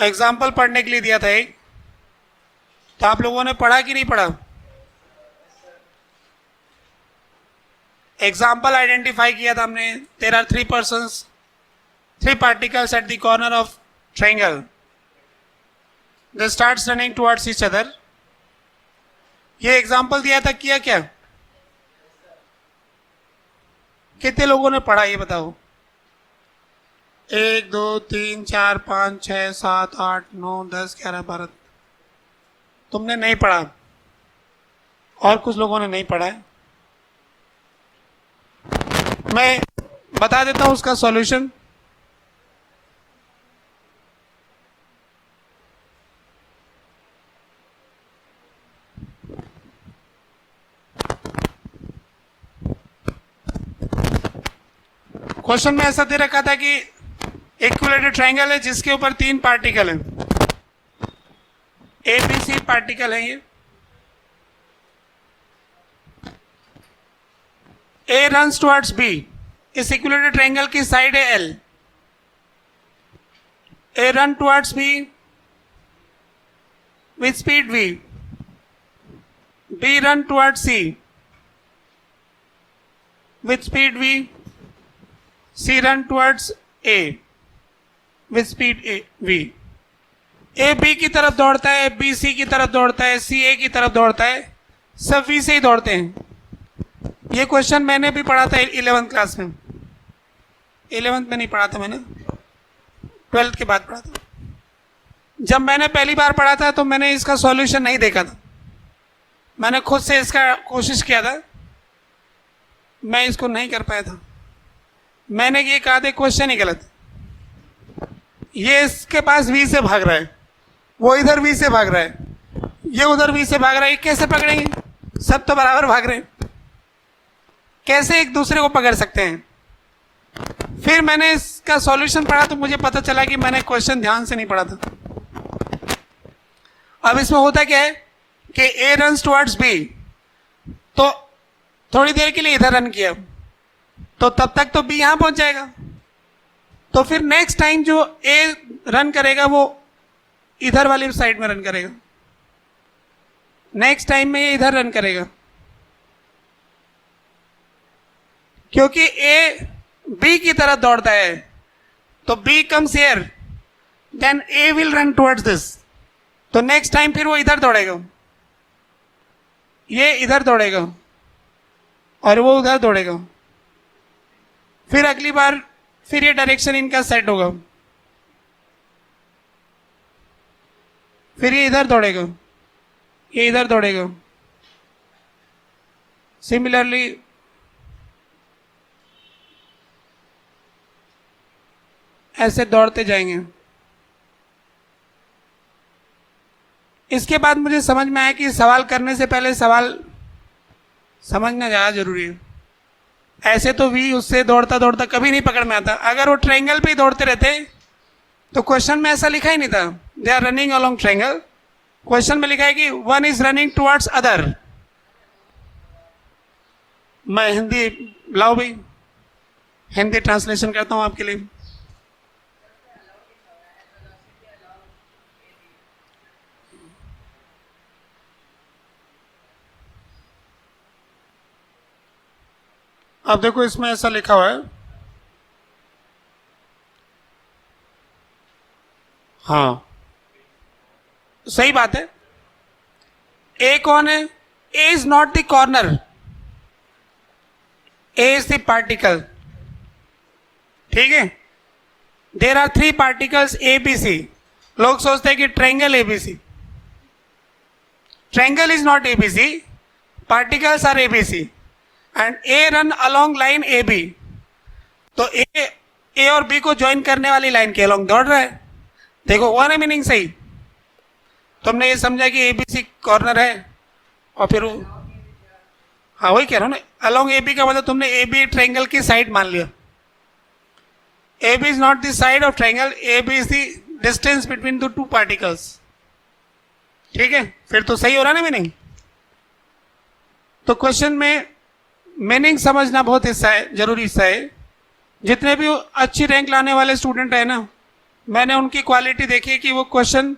Example पढ़ने के लिए दिया था एक, तो आप लोगों ने पढ़ा कि नहीं पढ़ा? एग्जाम्पल आइडेंटिफाई किया था हमने। There are three persons, three particles at the corner of triangle, they starts running towards each other. ये एग्जाम्पल दिया था, किया क्या? कितने लोगों ने पढ़ा ये बताओ? 1 2 3 4 5 6 7 8 9 10 11 12। तुमने नहीं पढ़ा और कुछ लोगों ने नहीं पढ़ा है। मैं बता देता हूं उसका सॉल्यूशन। क्वेश्चन में ऐसा दे रखा था कि इक्विलेटरल ट्रायंगल है जिसके ऊपर 3 पार्टिकल हैं, ए बी सी पार्टिकल है ये। ए रन्स टुवर्ड्स बी, इस इक्विलेटरल ट्रायंगल की साइड है L. A run towards B with speed V, B run towards C with speed V, C run towards A with speed A V. A B की तरफ दौड़ता है, B C की तरफ दौड़ता है, सी ए की तरफ दौड़ता है, सब वी से ही दौड़ते हैं। ये क्वेश्चन मैंने भी पढ़ा था 11th क्लास में। 11th में नहीं पढ़ा था मैंने, 12th के बाद पढ़ा था। जब मैंने पहली बार पढ़ा था तो मैंने इसका सॉल्यूशन नहीं देखा था, मैंने खुद से इसका कोशिश किया था, मैं इसको नहीं कर पाया था। मैंने ये कहा था क्वेश्चन ही गलत, ये इसके पास वी से भाग रहा है, वो इधर वी से भाग रहा है, ये उधर वी से भाग रहा है, ये कैसे पकड़ेंगे? सब तो बराबर भाग रहे हैं, कैसे एक दूसरे को पकड़ सकते हैं? फिर मैंने इसका सॉल्यूशन पढ़ा तो मुझे पता चला कि मैंने क्वेश्चन ध्यान से नहीं पढ़ा था। अब इसमें होता क्या है कि ए रन्स टुवर्ड्स बी, तो थोड़ी देर के लिए इधर रन किया तो तब तक तो बी यहां पहुंच जाएगा, तो फिर नेक्स्ट टाइम जो ए रन करेगा वो इधर वाली साइड में रन करेगा, नेक्स्ट टाइम में ये इधर रन करेगा, क्योंकि ए बी की तरफ दौड़ता है तो B comes here, then A will run towards this, तो नेक्स्ट टाइम फिर वो इधर दौड़ेगा, ये इधर दौड़ेगा और वो उधर दौड़ेगा, फिर अगली बार फिर ये डायरेक्शन इनका सेट होगा, फिर ये इधर दौड़ेगा, ये इधर दौड़ेगा, सिमिलरली ऐसे दौड़ते जाएंगे। इसके बाद मुझे समझ में आया कि सवाल करने से पहले सवाल समझना ज़्यादा जरूरी है। ऐसे तो वी उससे दौड़ता दौड़ता कभी नहीं पकड़ में आता, अगर वो ट्रायंगल पे ही दौड़ते रहते तो क्वेश्चन में ऐसा लिखा ही नहीं था they are running along triangle. Question में लिखा है कि one is running towards other. मैं हिंदी लाओ भाई, हिंदी ट्रांसलेशन करता हूं आपके लिए। अब देखो इसमें ऐसा लिखा हुआ है, हाँ सही बात है। ए कौन है? A is not the corner, A is the particle, ठीक है। There are 3 particles A B C. लोग सोचते हैं कि triangle A B C, triangle is not A B C, particles are A B C and A run along line A B. तो A और B को join करने वाली line के अलोंग दौड़ रहा है। देखो हुआ ना मीनिंग सही? तुमने ये समझा कि ए बी सी कॉर्नर है और फिर हाँ वही कह रहा हूँ ना, अलोंग ए बी का मतलब तुमने ए बी ट्रायंगल की साइड मान लिया। A B is not the side of triangle, A B is the distance between the 2 particles, ठीक है। फिर तो सही हो रहा ना मीनिंग। तो क्वेश्चन में मीनिंग समझना बहुत हिस्सा है, जरूरी हिस्सा है। जितने भी अच्छी रैंक लाने वाले स्टूडेंट है ना, मैंने उनकी क्वालिटी देखी कि वो क्वेश्चन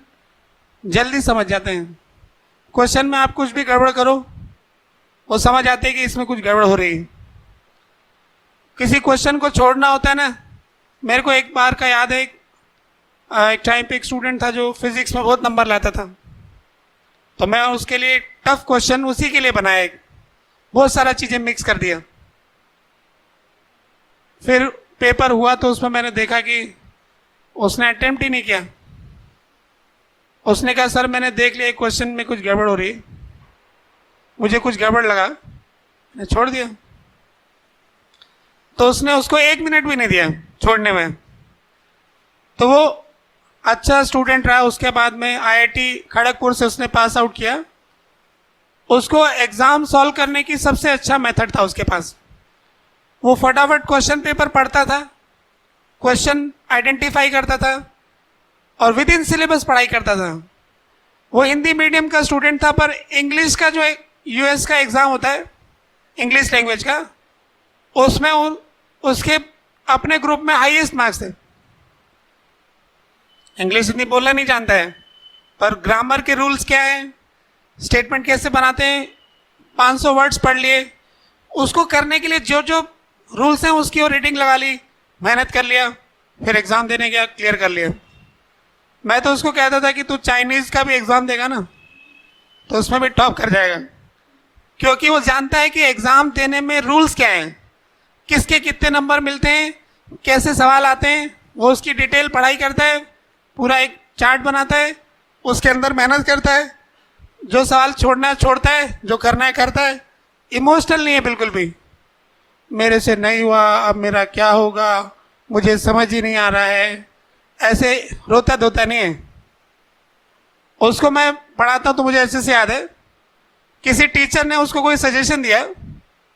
जल्दी समझ जाते हैं। क्वेश्चन में आप कुछ भी गड़बड़ करो, वो समझ आते हैं कि इसमें कुछ गड़बड़ हो रही है। किसी क्वेश्चन को छोड़ना होता है ना। मेरे को एक बार का याद है, एक टाइम पे एक स्टूडेंट था जो फिजिक्स में बहुत नंबर लाता था, तो मैं उसके लिए टफ क्वेश्चन उसी के लिए बनाया, बहुत सारा चीजें मिक्स कर दिया। फिर पेपर हुआ तो उसमें मैंने देखा कि उसने अटेम्प्ट ही नहीं किया। उसने कहा सर मैंने देख लिया क्वेश्चन में कुछ गड़बड़ हो रही है, मुझे कुछ गड़बड़ लगा, मैंने छोड़ दिया। तो उसने उसको 1 मिनट भी नहीं दिया छोड़ने में। तो वो अच्छा स्टूडेंट रहा। उसके बाद में IIT खड़गपुर से उसने पास आउट किया। उसको एग्जाम सॉल्व करने की सबसे अच्छा मेथड था उसके पास। वो फटाफट क्वेश्चन पेपर पढ़ता था, क्वेश्चन आइडेंटिफाई करता था और विद इन सिलेबस पढ़ाई करता था। वो हिंदी मीडियम का स्टूडेंट था, पर इंग्लिश का जो US का एग्जाम होता है इंग्लिश लैंग्वेज का, उसमें उसके अपने ग्रुप में हाईएस्ट मार्क्स थे। इंग्लिश इतनी बोलना नहीं जानता है, पर ग्रामर के रूल्स क्या है, स्टेटमेंट कैसे बनाते हैं, 500 वर्ड्स पढ़ लिए। उसको करने के लिए जो जो रूल्स हैं उसकी और रीडिंग लगा ली, मेहनत कर लिया, फिर एग्जाम देने गया, क्लियर कर लिया। मैं तो उसको कहता था कि तू चाइनीज का भी एग्जाम देगा ना तो उसमें भी टॉप कर जाएगा, क्योंकि वो जानता है कि एग्जाम देने में रूल्स क्या हैं, किसके कितने नंबर मिलते हैं, कैसे सवाल आते हैं। वो उसकी डिटेल पढ़ाई करता है, पूरा एक चार्ट बनाता है, उसके अंदर मेहनत करता है, जो सवाल छोड़ना है छोड़ता है, जो करना है करता है। इमोशनल नहीं है बिल्कुल भी, मेरे से नहीं हुआ अब मेरा क्या होगा, मुझे समझ ही नहीं आ रहा है, ऐसे रोता धोता नहीं है। उसको मैं पढ़ाता हूँ तो मुझे अच्छे से याद है, किसी टीचर ने उसको कोई सजेशन दिया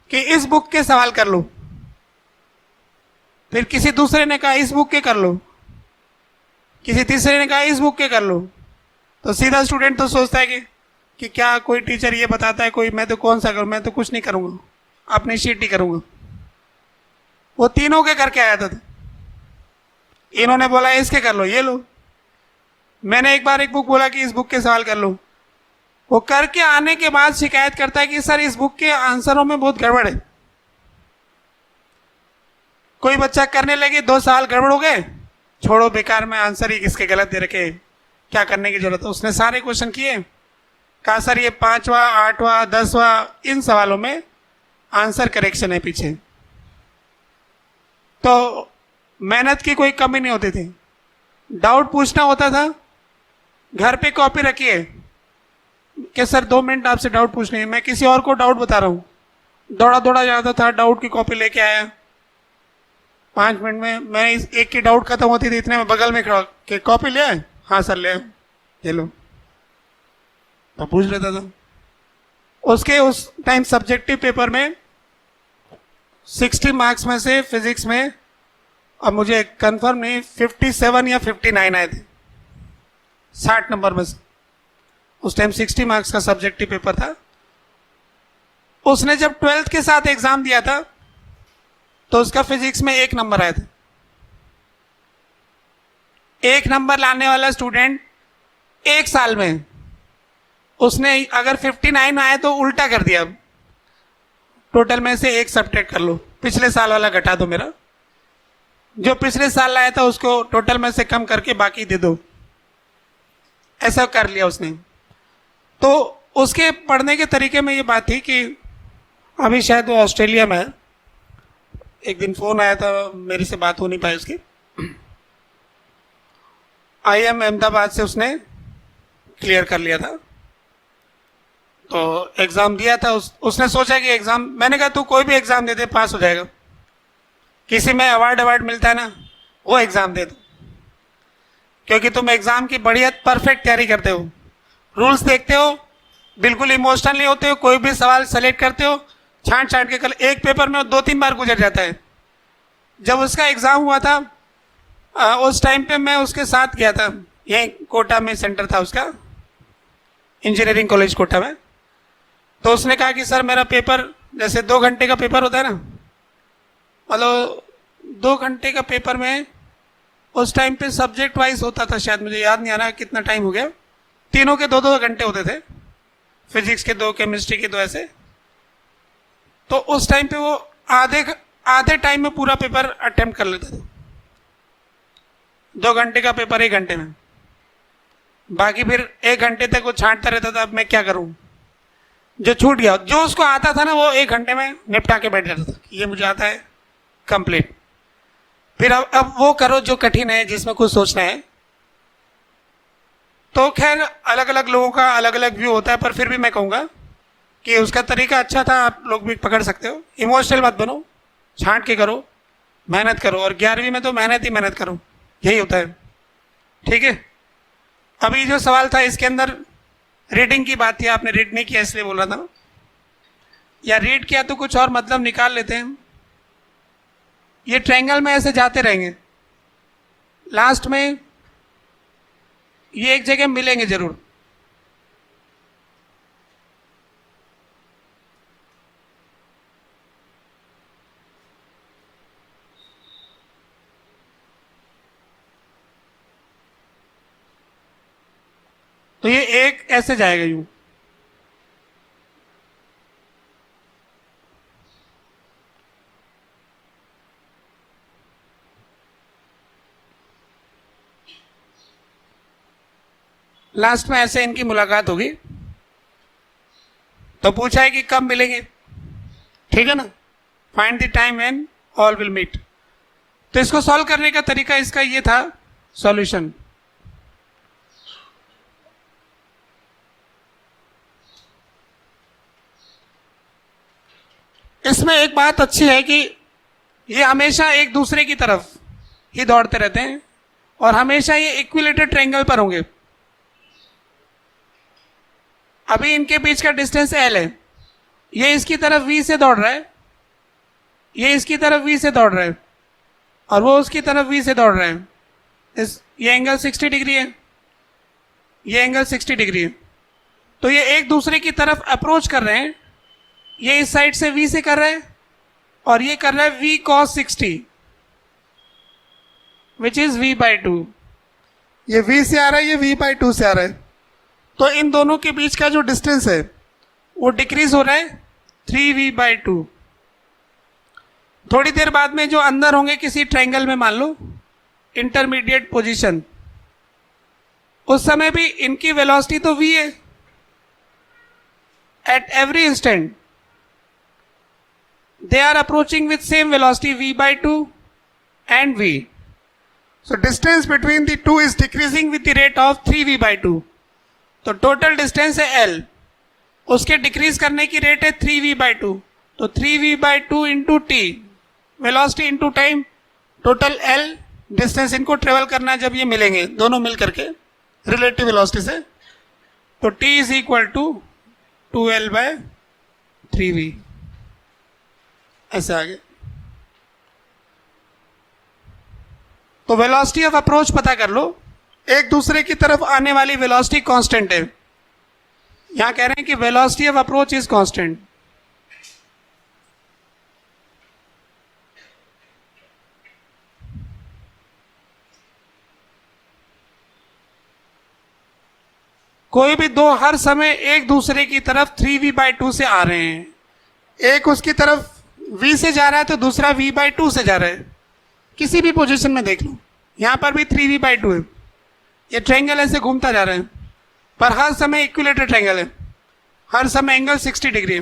कि इस बुक के सवाल कर लो, फिर किसी दूसरे ने कहा इस बुक के कर लो, किसी तीसरे ने कहा इस बुक के कर लो। तो सीधा स्टूडेंट तो सोचता है कि क्या कोई टीचर ये बताता है, कोई मैं तो कौन सा करूँ, मैं तो कुछ नहीं करूँगा, अपनी शीट ही करूँगा। वो तीनों के करके आया था। इन्होंने बोला इसके कर लो, ये लो। मैंने एक बार एक बुक बोला कि इस बुक के सवाल कर लो। वो करके आने के बाद शिकायत करता है कि सर इस बुक के आंसरों में बहुत गड़बड़ है। कोई बच्चा करने लगे 2 सवाल गड़बड़ हो गए, छोड़ो बेकार में, आंसर ही किसके गलत दे रखे, क्या करने की जरूरत है। उसने सारे क्वेश्चन किए, कहा सर ये 5वां 8वां 10वां इन सवालों में आंसर करेक्शन है पीछे। तो मेहनत की कोई कमी नहीं होती थी। डाउट पूछना होता था, घर पे कॉपी रखिए कि सर 2 मिनट आपसे डाउट पूछनी है, मैं किसी और को डाउट बता रहा हूँ। दौड़ा दौड़ा जाता था, डाउट की कॉपी लेके आया, 5 मिनट में मैं इस एक की डाउट खत्म होती थी, इतने में बगल में खड़ा कि कॉपी ले आए, हाँ सर ले आए, ये लो, तो पूछ लेता था। उसके उस टाइम सब्जेक्टिव पेपर में 60 मार्क्स में से फिजिक्स में, अब मुझे कंफर्म नहीं, 57 या 59 आए थे 60 नंबर में से। उस टाइम 60 मार्क्स का सब्जेक्टिव पेपर था। उसने जब 12th के साथ एग्जाम दिया था तो उसका फिजिक्स में 1 नंबर आया था। 1 नंबर लाने वाला स्टूडेंट 1 साल में उसने अगर 59 आए तो उल्टा कर दिया, टोटल में से 1 सब्ट्रैक्ट कर लो, पिछले साल वाला घटा दो, मेरा जो पिछले साल लाया था उसको टोटल में से कम करके बाकी दे दो, ऐसा कर लिया उसने। तो उसके पढ़ने के तरीके में ये बात थी कि अभी शायद वो ऑस्ट्रेलिया में है। एक दिन फोन आया था, मेरे से बात हो नहीं पाई उसकी। IIM अहमदाबाद से उसने क्लियर कर लिया था, तो एग्जाम दिया था। उसने सोचा कि एग्जाम, मैंने कहा तू कोई भी एग्जाम दे दे पास हो जाएगा, किसी में अवार्ड मिलता है ना वो एग्जाम दे दो, क्योंकि तुम एग्जाम की बढ़िया परफेक्ट तैयारी करते हो, रूल्स देखते हो, बिल्कुल इमोशनल नहीं होते हो, कोई भी सवाल सेलेक्ट करते हो, छांट छांट के। कल एक पेपर में 2-3 बार गुजर जाता है। जब उसका एग्जाम हुआ था उस टाइम पे मैं उसके साथ गया था, यहीं कोटा में सेंटर था उसका, इंजीनियरिंग कॉलेज कोटा में। तो उसने कहा कि सर मेरा पेपर, जैसे 2 घंटे का पेपर होता है ना, मतलब 2 घंटे का पेपर में उस टाइम पे सब्जेक्ट वाइज होता था, शायद मुझे याद नहीं आ रहा कितना टाइम हो गया, तीनों के 2-2 घंटे होते थे, फिजिक्स के 2, केमिस्ट्री के 2, ऐसे। तो उस टाइम पे वो आधे टाइम में पूरा पेपर अटेम्प्ट कर लेते थे। 2 घंटे का पेपर 1 घंटे में, बाकी फिर 1 घंटे तक वो छांटता रहता था। अब मैं क्या करूं, जो छूट गया, जो उसको आता था ना वो 1 घंटे में निपटा के बैठ जाता था, ये मुझे आता है कंप्लीट। फिर अब वो करो जो कठिन है, जिसमें कुछ सोचना है। तो खैर अलग अलग लोगों का अलग अलग व्यू होता है, पर फिर भी मैं कहूँगा कि उसका तरीका अच्छा था, आप लोग भी पकड़ सकते हो। इमोशनल मत बनो, छांट के करो, मेहनत करो, और 11वीं में तो मेहनत ही मेहनत करो, यही होता है। ठीक है, अभी जो सवाल था इसके अंदर रीडिंग की बात थी, आपने रीड नहीं किया इसलिए बोल रहा था, या रीड किया तो कुछ और मतलब निकाल लेते हैं। ये ट्रायंगल में ऐसे जाते रहेंगे, लास्ट में ये एक जगह मिलेंगे जरूर। तो ये एक ऐसे जाएगा यूं, लास्ट में ऐसे इनकी मुलाकात होगी। तो पूछा है कि कब मिलेंगे, ठीक है ना, find the time when all will meet. तो इसको सॉल्व करने का तरीका इसका ये था, सॉल्यूशन। इसमें एक बात अच्छी है कि ये हमेशा एक दूसरे की तरफ ही दौड़ते रहते हैं, और हमेशा ये इक्विलेटरल ट्रायंगल पर होंगे। अभी इनके बीच का डिस्टेंस L है, ये इसकी तरफ V से दौड़ रहा है, ये इसकी तरफ V से दौड़ रहा है, और वो उसकी तरफ V से दौड़ रहा है। ये एंगल 60 डिग्री है, ये एंगल 60 डिग्री है। तो ये एक दूसरे की तरफ अप्रोच कर रहे हैं, ये इस साइड से V से कर रहा है, और ये कर रहा है V cos 60, which is V/2। ये V से आ रहा है, ये V/2 से आ रहा है। तो इन दोनों के बीच का जो डिस्टेंस है वो डिक्रीज हो रहा है 3V/2। थोड़ी देर बाद में जो अंदर होंगे किसी ट्रायंगल में, मान लो इंटरमीडिएट पोजीशन, उस समय भी इनकी वेलोसिटी तो V है at every instant, they are approaching with same velocity V/2 and V. So distance between the two is decreasing with the rate of 3V/2. तो टोटल डिस्टेंस है L, उसके decrease करने की रेट है 3V/2। तो 3V/2 into T, velocity into time, total L distance इनको travel करना है जब ये मिलेंगे दोनों मिल करके रिलेटिव वेलोसिटी से। तो T is equal to 2L/3V, ऐसे आगे। तो वेलोसिटी ऑफ अप्रोच पता कर लो, एक दूसरे की तरफ आने वाली वेलोसिटी कांस्टेंट है। यहां कह रहे हैं कि velocity of approach is constant. कोई भी दो हर समय एक दूसरे की तरफ 3V/2 से आ रहे हैं, एक उसकी तरफ V से जा रहा है तो दूसरा V/2 से जा रहा है, किसी भी पोजीशन में देख लो। यहां पर भी 3V/2 है, ये ट्रायंगल ऐसे घूमता जा रहा है, पर हर समय इक्विलेटरल ट्रायंगल है, हर समय एंगल 60 डिग्री है।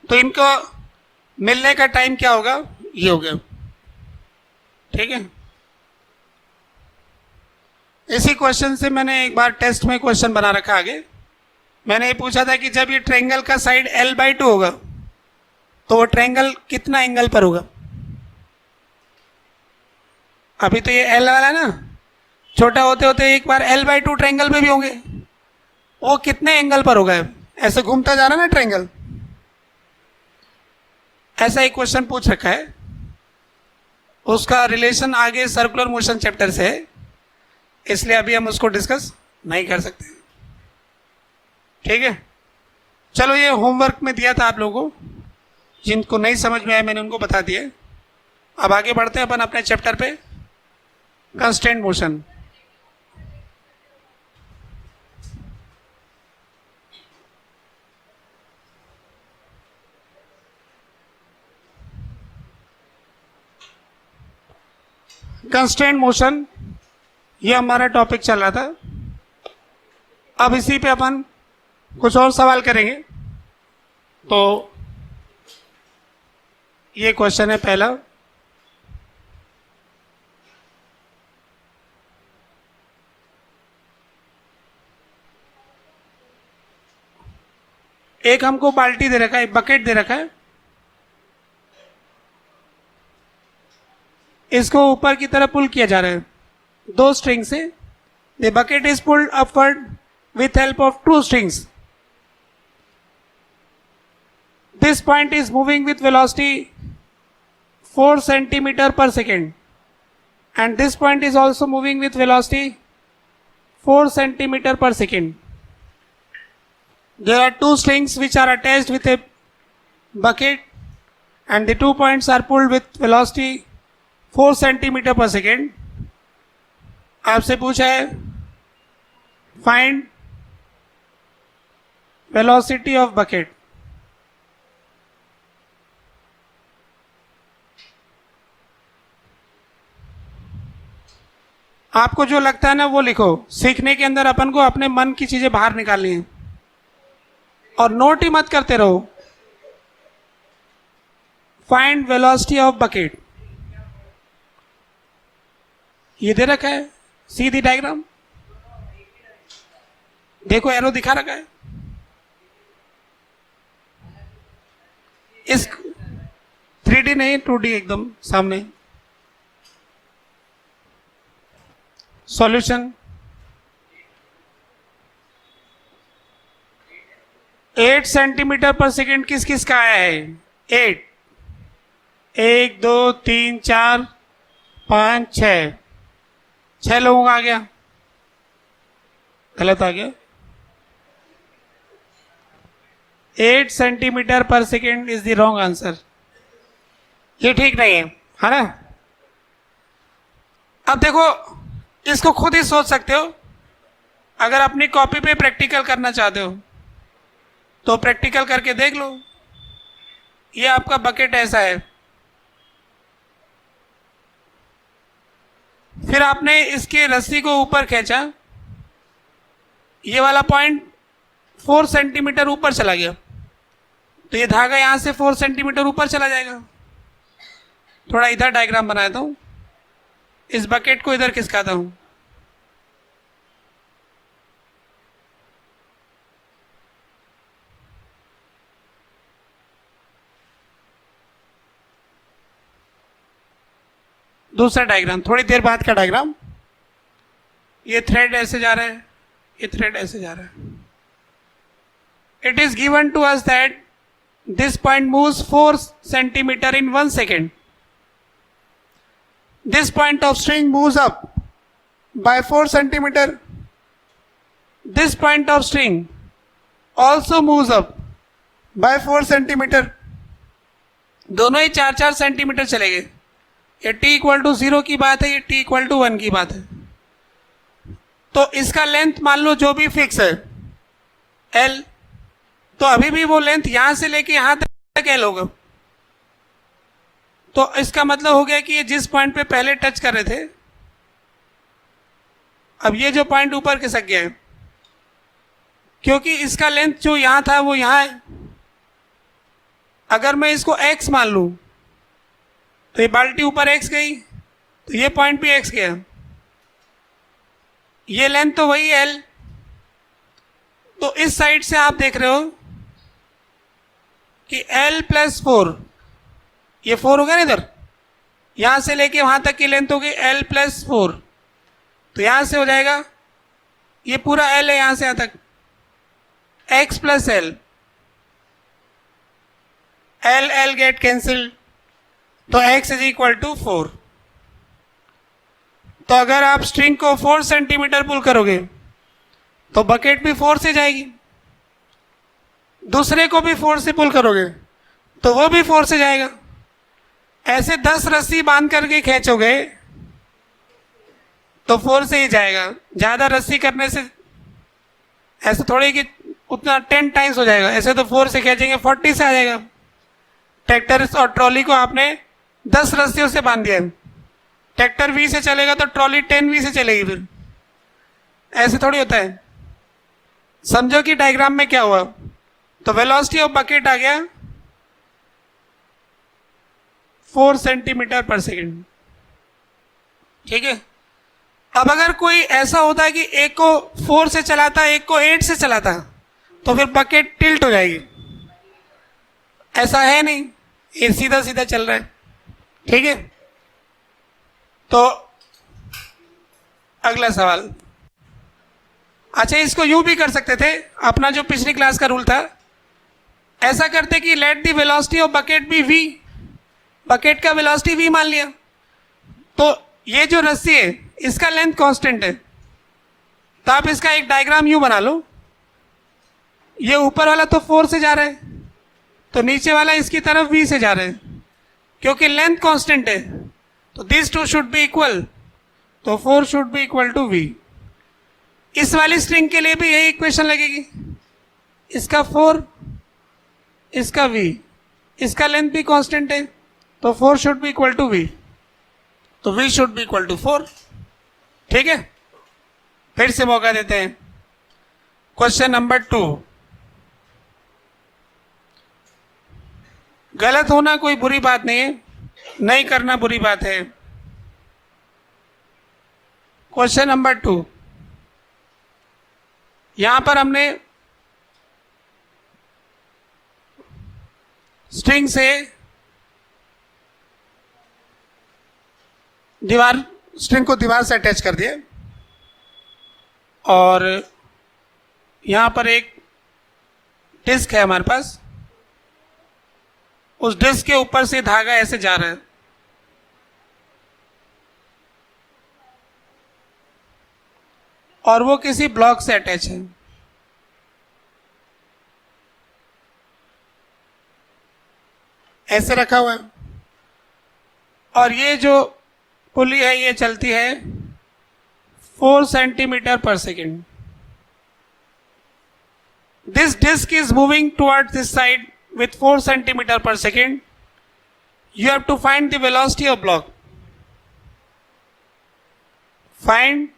तो इनको मिलने का टाइम क्या होगा, ये हो गया, ठीक है। इसी क्वेश्चन से मैंने एक बार टेस्ट में क्वेश्चन बना रखा आगे। मैंने ये पूछा था कि जब ये ट्रायंगल का साइड L/2 होगा तो वो ट्रायंगल कितना एंगल पर होगा। अभी तो ये L वाला है ना, छोटा होते होते एक बार L/2 ट्रायंगल में भी होंगे, वो कितने एंगल पर होगा। ऐसे घूमता जा रहा है ना ट्रायंगल, ऐसा एक क्वेश्चन पूछ रखा है। उसका रिलेशन आगे सर्कुलर मोशन चैप्टर से है, इसलिए अभी हम उसको डिस्कस नहीं कर सकते, ठीक है। चलो, ये होमवर्क में दिया था आप लोगों को, जिनको नहीं समझ में आया मैंने उनको बता दिया। अब आगे बढ़ते हैं अपन अपने चैप्टर पे, कंस्ट्रेंट मोशन। कंस्ट्रेंट मोशन ये हमारा टॉपिक चल रहा था। अब इसी पे अपन कुछ और सवाल करेंगे। तो ये क्वेश्चन है पहला, एक हमको बाल्टी दे रखा है, बकेट दे रखा है, इसको ऊपर की तरफ पुल किया जा रहा है दो स्ट्रिंग से। The bucket is pulled upward with help of two strings. This point is moving with velocity 4 centimeter per second, and this point is also moving with velocity 4 centimeter per second. There are two strings which are attached with a bucket, and the 2 points are pulled with velocity 4 centimeter per second. आपसे पूछा है find velocity of bucket। आपको जो लगता है ना वो लिखो। सीखने के अंदर अपन को अपने मन की चीजें बाहर निकालनी है और नोट ही मत करते रहो। फाइंड वेलोसिटी ऑफ बकेट, ये दे रखा है, सीधी डायग्राम देखो, एरो दिखा रखा है। इस 3D नहीं 2D एकदम सामने। सॉल्यूशन 8 सेंटीमीटर पर सेकेंड किस किस का आया है? 8, 1 2 3 4 5 6, 6 लोगों का आ गया। गलत आ गया। 8 centimetre per second is the wrong answer. ये ठीक नहीं है ना? अब देखो, इसको खुद ही सोच सकते हो। अगर अपनी कॉपी पे प्रैक्टिकल करना चाहते हो तो प्रैक्टिकल करके देख लो। ये आपका बकेट ऐसा है, फिर आपने इसके रस्सी को ऊपर खींचा, ये वाला पॉइंट 4 सेंटीमीटर ऊपर चला गया, तो ये धागा यहां से 4 सेंटीमीटर ऊपर चला जाएगा। थोड़ा इधर डायग्राम बनाता हूं, इस बकेट को इधर खिसकाता हूं। दूसरा डायग्राम, थोड़ी देर बाद का डायग्राम। ये थ्रेड ऐसे जा रहा है, ये थ्रेड ऐसे जा रहा है। It is given to us that this point moves 4 centimeter in 1 second. This point of string moves up by 4 centimeter. This point of string also moves up by 4 centimeter. दोनों ही 4-4 सेंटीमीटर चले गए। ये t = 0 की बात है, ये t = 1 की बात है। तो इसका लेंथ मान लो जो भी फिक्स है L, तो अभी भी वो लेंथ यहां से लेके यहां तक L होगा। तो इसका मतलब हो गया कि ये जिस पॉइंट पे पहले टच कर रहे थे, अब ये जो पॉइंट ऊपर खिसक गया है, क्योंकि इसका लेंथ जो यहां था वो यहां है। अगर मैं इसको x मान लूं तो ये बाल्टी ऊपर x गई, तो ये पॉइंट भी x गया। ये लेंथ तो वही L। तो इस साइड से आप देख रहे हो कि L + 4, ये 4 होगा ना इधर, यहां से लेके वहां तक की लेंथ होगी L + 4। तो यहां से हो जाएगा, ये पूरा L है यहां से यहां तक, x + L, L get cancel, तो x = 4। तो अगर आप स्ट्रिंग को 4 सेंटीमीटर पुल करोगे तो बकेट भी 4 से जाएगी। दूसरे को भी 4 से पुल करोगे तो वो भी 4 से जाएगा। ऐसे 10 रस्सी बांध करके खींचोगे तो 4 से ही जाएगा। ज्यादा रस्सी करने से ऐसे थोड़ी कि उतना 10 टाइम्स हो जाएगा, ऐसे तो 4 से खींचेंगे 40 से आ जाएगा। ट्रैक्टर और ट्रॉली को आपने 10 रस्सियों से बांध दिया, ट्रैक्टर V से चलेगा तो ट्रॉली 10V से चलेगी, फिर ऐसे थोड़ी होता है। समझो कि डायग्राम में क्या हुआ, तो वेलोसिटी ऑफ बकेट आ गया 4 सेंटीमीटर पर सेकेंड, ठीक है। अब अगर कोई ऐसा होता है कि एक को 4 से चलाता है, एक को 8 से चलाता, तो फिर बकेट टिल्ट हो जाएगी। ऐसा है नहीं, ये सीधा सीधा चल रहा है, ठीक है। तो अगला सवाल, अच्छा इसको यूं भी कर सकते थे, अपना जो पिछली क्लास का रूल था, ऐसा करते कि let the velocity of bucket be v, bucket का वेलोसिटी v मान लिया, तो ये जो रस्सी है इसका लेंथ कांस्टेंट है, तो आप इसका एक डायग्राम यूं बना लो, ये ऊपर वाला तो 4 से जा रहा है, तो नीचे वाला इसकी तरफ v से जा रहा है, क्योंकि लेंथ कांस्टेंट है, तो this too should be equal, तो 4 should be equal to v। इस वाली स्ट्रिंग के लिए भी यही इक्वेशन लगेगी, इसका 4, इसका v, इसका लेंथ भी कांस्टेंट है, तो 4 should be equal to v, तो v should be equal to 4, ठीक है। फिर से मौका देते हैं, क्वेश्चन नंबर 2। गलत होना कोई बुरी बात नहीं है, नहीं करना बुरी बात है। क्वेश्चन नंबर 2, यहां पर हमने स्ट्रिंग से स्ट्रिंग को दीवार से अटैच कर दिया, और यहां पर एक डिस्क है हमारे पास, उस डिस्क के ऊपर से धागा ऐसे जा रहा है, और वो किसी ब्लॉक से अटैच है। ऐसे रखा हुआ है, और ये जो पुली है ये चलती है 4 centimetre per second. This disc is moving towards this side with 4 centimeter per second. You have to find the velocity of block. Find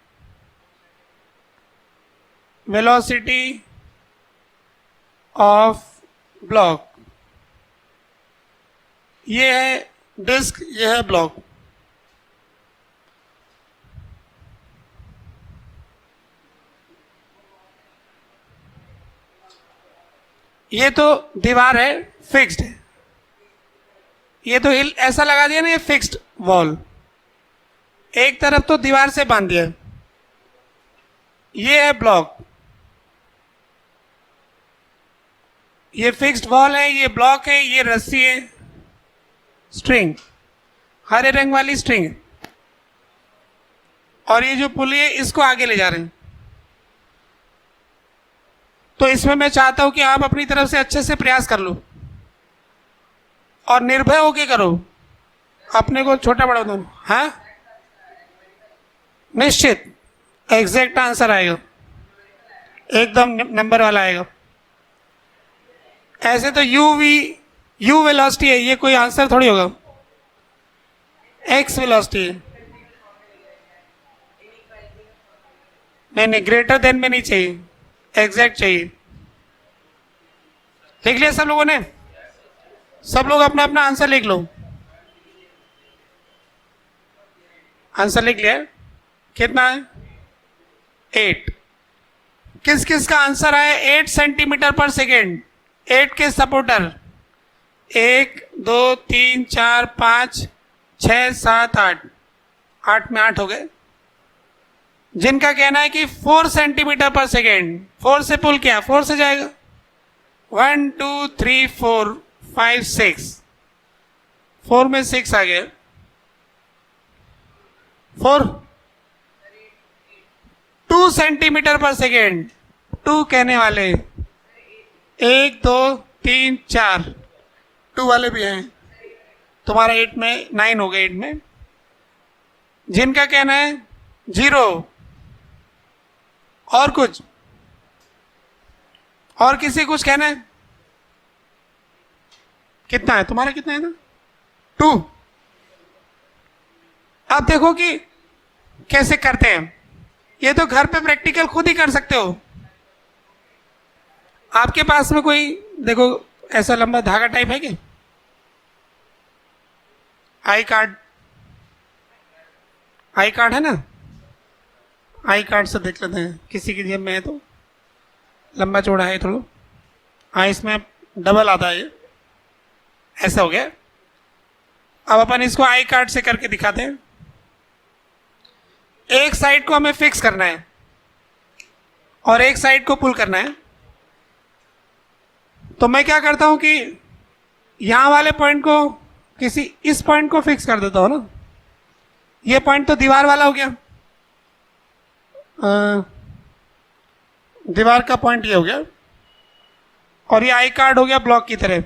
velocity of block. ये है डिस्क, ये है ब्लॉक। ये तो दीवार है, फिक्स्ड है, ये तो हिल ऐसा लगा दिया ना, ये फिक्स्ड वॉल, एक तरफ तो दीवार से बांध दिया। ये है ब्लॉक, ये फिक्स्ड वॉल है, ये ब्लॉक है, ये रस्सी है, स्ट्रिंग, हरे रंग वाली स्ट्रिंग, और ये जो पुली है इसको आगे ले जा रहे हैं। तो इसमें मैं चाहता हूं कि आप अपनी तरफ से अच्छे से प्रयास कर लो, और निर्भय होके करो, अपने को छोटा बड़ा दोनों, हाँ निश्चित एग्जैक्ट आंसर आएगा, एकदम नंबर वाला आएगा। ऐसे तो यू वेलोसिटी है, ये कोई आंसर थोड़ी होगा, एक्स वेलोसिटी है, नहीं ग्रेटर देन में नहीं चाहिए, एग्जैक्ट चाहिए। लिख लिया सब लोगों ने? सब लोग अपना अपना आंसर लिख लो। आंसर लिख लिया? कितना है? 8। किस किस का आंसर आया 8 सेंटीमीटर पर सेकेंड? 8 के सपोर्टर 1 2 3 4 5 6 7 8, 8 में 8 हो गए। जिनका कहना है कि 4 सेंटीमीटर पर सेकेंड, 4 से पुल किया, 4 से जाएगा, 1 2 3 4 5 6, 4 में 6 आ गया, 4 2 सेंटीमीटर पर सेकेंड, 2 कहने वाले 1 2 3 4, 2 वाले भी हैं, तुम्हारा 8 में 9 हो गया 8 में। जिनका कहना है 0, और कुछ, और किसी कुछ कहना है? कितना है तुम्हारा, कितना है ना? 2। अब देखो कि कैसे करते हैं। ये तो घर पे प्रैक्टिकल खुद ही कर सकते हो। आपके पास में कोई देखो ऐसा लंबा धागा टाइप है क्या? आई कार्ड, आई कार्ड है ना? आई कार्ड से देख लेते हैं, किसी की जेब में है तो लंबा चौड़ा है थोड़ा। हाँ, इसमें डबल आता है, ये ऐसा हो गया। अब अपन इसको आई कार्ड से करके दिखाते हैं। एक साइड को हमें फिक्स करना है और एक साइड को पुल करना है। तो मैं क्या करता हूं कि यहां वाले पॉइंट को किसी इस पॉइंट को फिक्स कर देता हूं ना। ये पॉइंट तो दीवार वाला हो गया, दीवार का पॉइंट ये हो गया, और ये आई कार्ड हो गया ब्लॉक की तरह।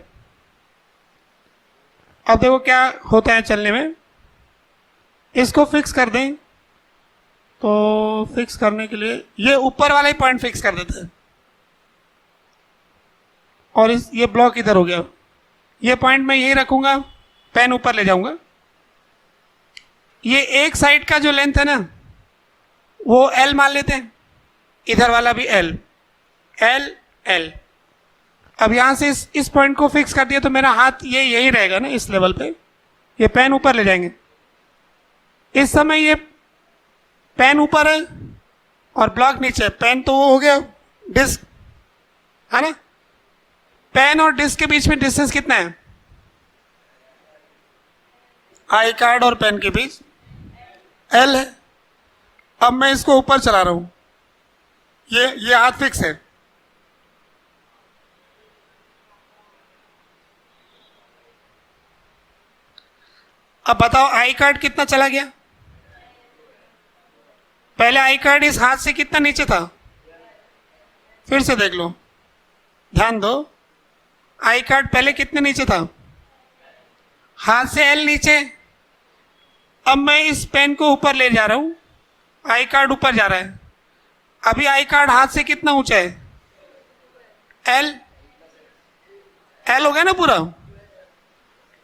अब देखो क्या होता है चलने में। इसको फिक्स कर दें तो फिक्स करने के लिए ये ऊपर वाला ही पॉइंट फिक्स कर देते हैं, और ये ब्लॉक इधर हो गया। ये पॉइंट मैं यही रखूंगा, पेन ऊपर ले जाऊंगा। ये एक साइड का जो लेंथ है ना वो L मान लेते हैं, इधर वाला भी L, L, L। अब यहां से इस पॉइंट को फिक्स कर दिया तो मेरा हाथ ये यही रहेगा ना, इस लेवल पे। ये पेन ऊपर ले जाएंगे। इस समय ये पेन ऊपर है और ब्लॉक नीचे। पेन तो वो हो गया डिस्क, है ना? पेन और डिस्क के बीच में डिस्टेंस कितना है? आई कार्ड और पेन के बीच L है। अब मैं इसको ऊपर चला रहा हूं, ये हाथ फिक्स है। अब बताओ आई कार्ड कितना चला गया? पहले आई कार्ड इस हाथ से कितना नीचे था? फिर से देख लो, ध्यान दो। आई कार्ड पहले कितने नीचे था? हाथ से L नीचे। अब मैं इस पेन को ऊपर ले जा रहा हूं, आई कार्ड ऊपर जा रहा है। अभी आई कार्ड हाथ से कितना ऊंचा है? L, L हो गया ना पूरा।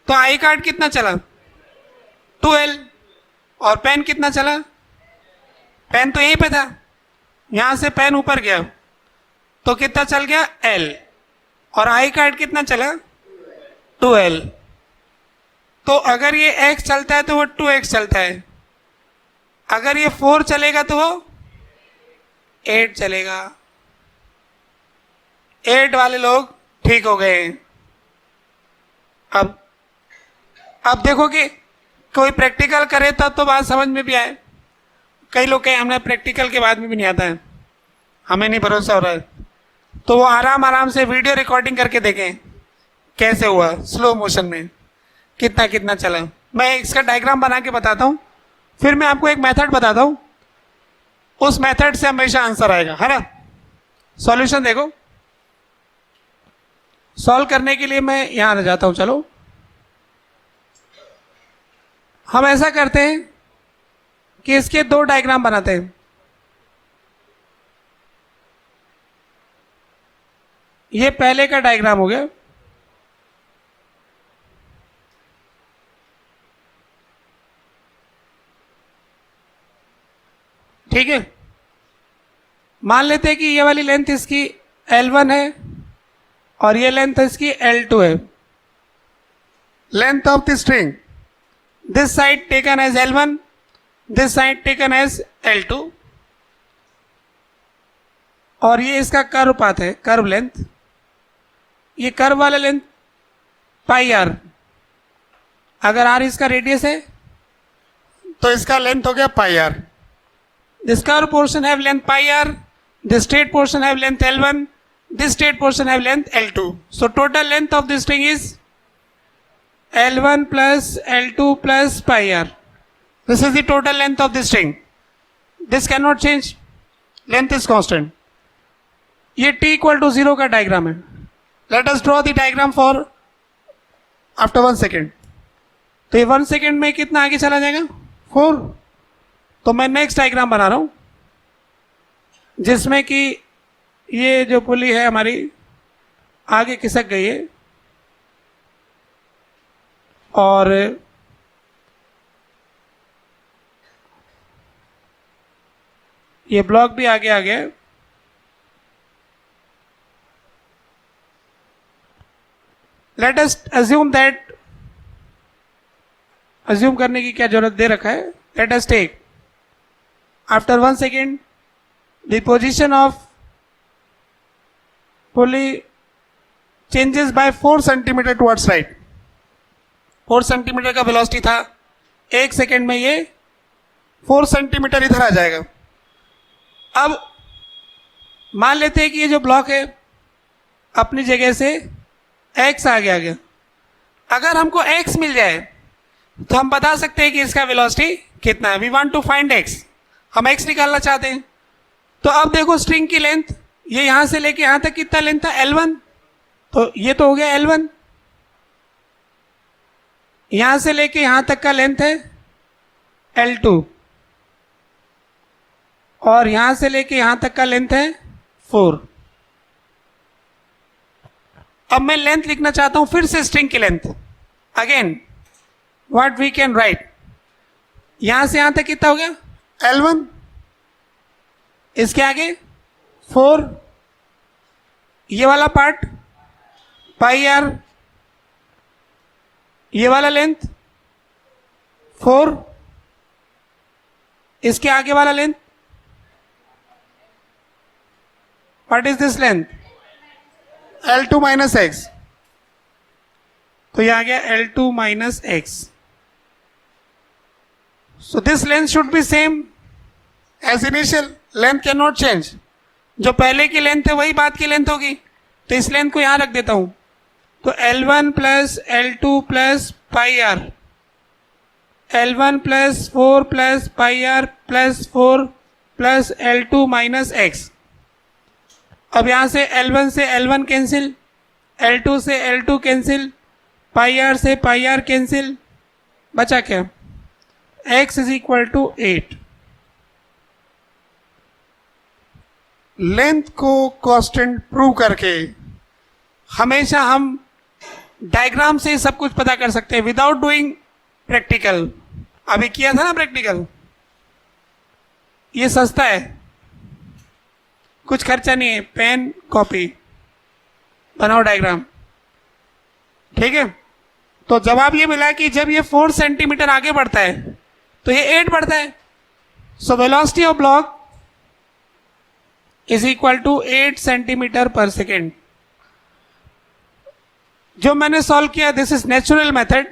तो आई कार्ड कितना चला? 2L। और पेन कितना चला? पेन तो यहीं पे था, यहां से पेन ऊपर गया तो कितना चल गया? L। और आई कार्ड कितना चला? 2L। तो अगर ये x चलता है तो वो 2x चलता है। अगर ये 4 चलेगा तो वो 8 चलेगा। 8 वाले लोग ठीक हो गए। अब देखो कि कोई प्रैक्टिकल करे तब तो बात समझ में भी आए। कई लोग कहें हमें प्रैक्टिकल के बाद में भी नहीं आता है, हमें नहीं भरोसा हो रहा है, तो वो आराम आराम से वीडियो रिकॉर्डिंग करके देखें कैसे हुआ, स्लो मोशन में कितना कितना चला। मैं इसका डायग्राम बना के बताता हूं, फिर मैं आपको एक मेथड बताता हूं, उस मेथड से हमेशा आंसर आएगा, है ना? सॉल्यूशन देखो। सॉल्व करने के लिए मैं यहां आ जाता हूं। चलो हम ऐसा करते हैं कि इसके 2 डायग्राम बनाते हैं। ये पहले का डायग्राम हो गया। ठीक है, मान लेते हैं कि ये वाली लेंथ इसकी L1 है और ये लेंथ इसकी L2 है। Length of the string, this side taken as L1, this side taken as L2, और ये इसका कर्व पाथ है, कर्व लेंथ। ये कर्व वाला लेंथ पाई r। अगर r इसका रेडियस है तो इसका लेंथ हो गया पाई r। This curved portion have length pi r, this straight portion have length L1, this straight portion have length L2. So total length of this string is L1 plus L2 plus pi r. This is the total length of this string. This cannot change. Length is constant. ये t equal to 0 का diagram है। Let us draw the diagram for after 1 second. तो ये 1 second में कितना आगे चला जाएगा? 4। तो मैं नेक्स्ट डायग्राम बना रहा हूं जिसमें कि ये जो पुली है हमारी आगे खिसक गई है और ये ब्लॉक भी आगे आ गया। Let us assume that, assume करने की क्या जरूरत दे रखा है। Let us take after 1 second the position of pulley changes by 4 centimetre towards right. 4 centimetre का वेलोसिटी था, 1 सेकेंड में ये 4 सेंटीमीटर इधर आ जाएगा। अब मान लेते हैं कि ये जो ब्लॉक है अपनी जगह से x आगे आ गया। अगर हमको x मिल जाए तो हम बता सकते हैं कि इसका वेलोसिटी कितना है। We want to find x, हम x निकालना चाहते हैं। तो अब देखो स्ट्रिंग की लेंथ, ये यहां से लेके यहां तक कितना लेंथ था? L1। तो ये तो हो गया L1। यहां से लेके यहां तक का लेंथ है L2 और यहां से लेके यहां तक का लेंथ है 4। अब मैं लेंथ लिखना चाहता हूं फिर से स्ट्रिंग की length. Again what we can write, यहां से यहां तक कितना हो गया? L1, इसके आगे 4, ये वाला पार्ट पाई आर, ये वाला लेंथ 4, इसके आगे वाला length, what is this length? L2 minus X. तो यह आ गया L2 minus X. So this length should be same as initial, length can not change. जो पहले की लेंथ है वही बाद की लेंथ होगी, तो इस लेंथ को यहां रख देता हूं। तो L1 plus L2 plus pi R, L1 plus 4 plus pi R plus 4 plus L2 minus X. अब यहां से L1 से L1 कैंसिल, L2 से L2 कैंसिल, पाई आर से पाई आर कैंसिल, बचा क्या? x is equal to 8। Length को constant prove करके हमेशा हम डायग्राम से सब कुछ पता कर सकते हैं विदाउट डूइंग प्रैक्टिकल। अभी किया था ना प्रैक्टिकल, ये सस्ता है, कुछ खर्चा नहीं है, पेन कॉपी बनाओ डायग्राम, ठीक है। तो जवाब ये मिला कि जब ये 4 सेंटीमीटर आगे बढ़ता है तो ये 8 बढ़ता है। So velocity of block is equal to 8 centimetre per second. जो मैंने सॉल्व किया, दिस इज नेचुरल मेथड,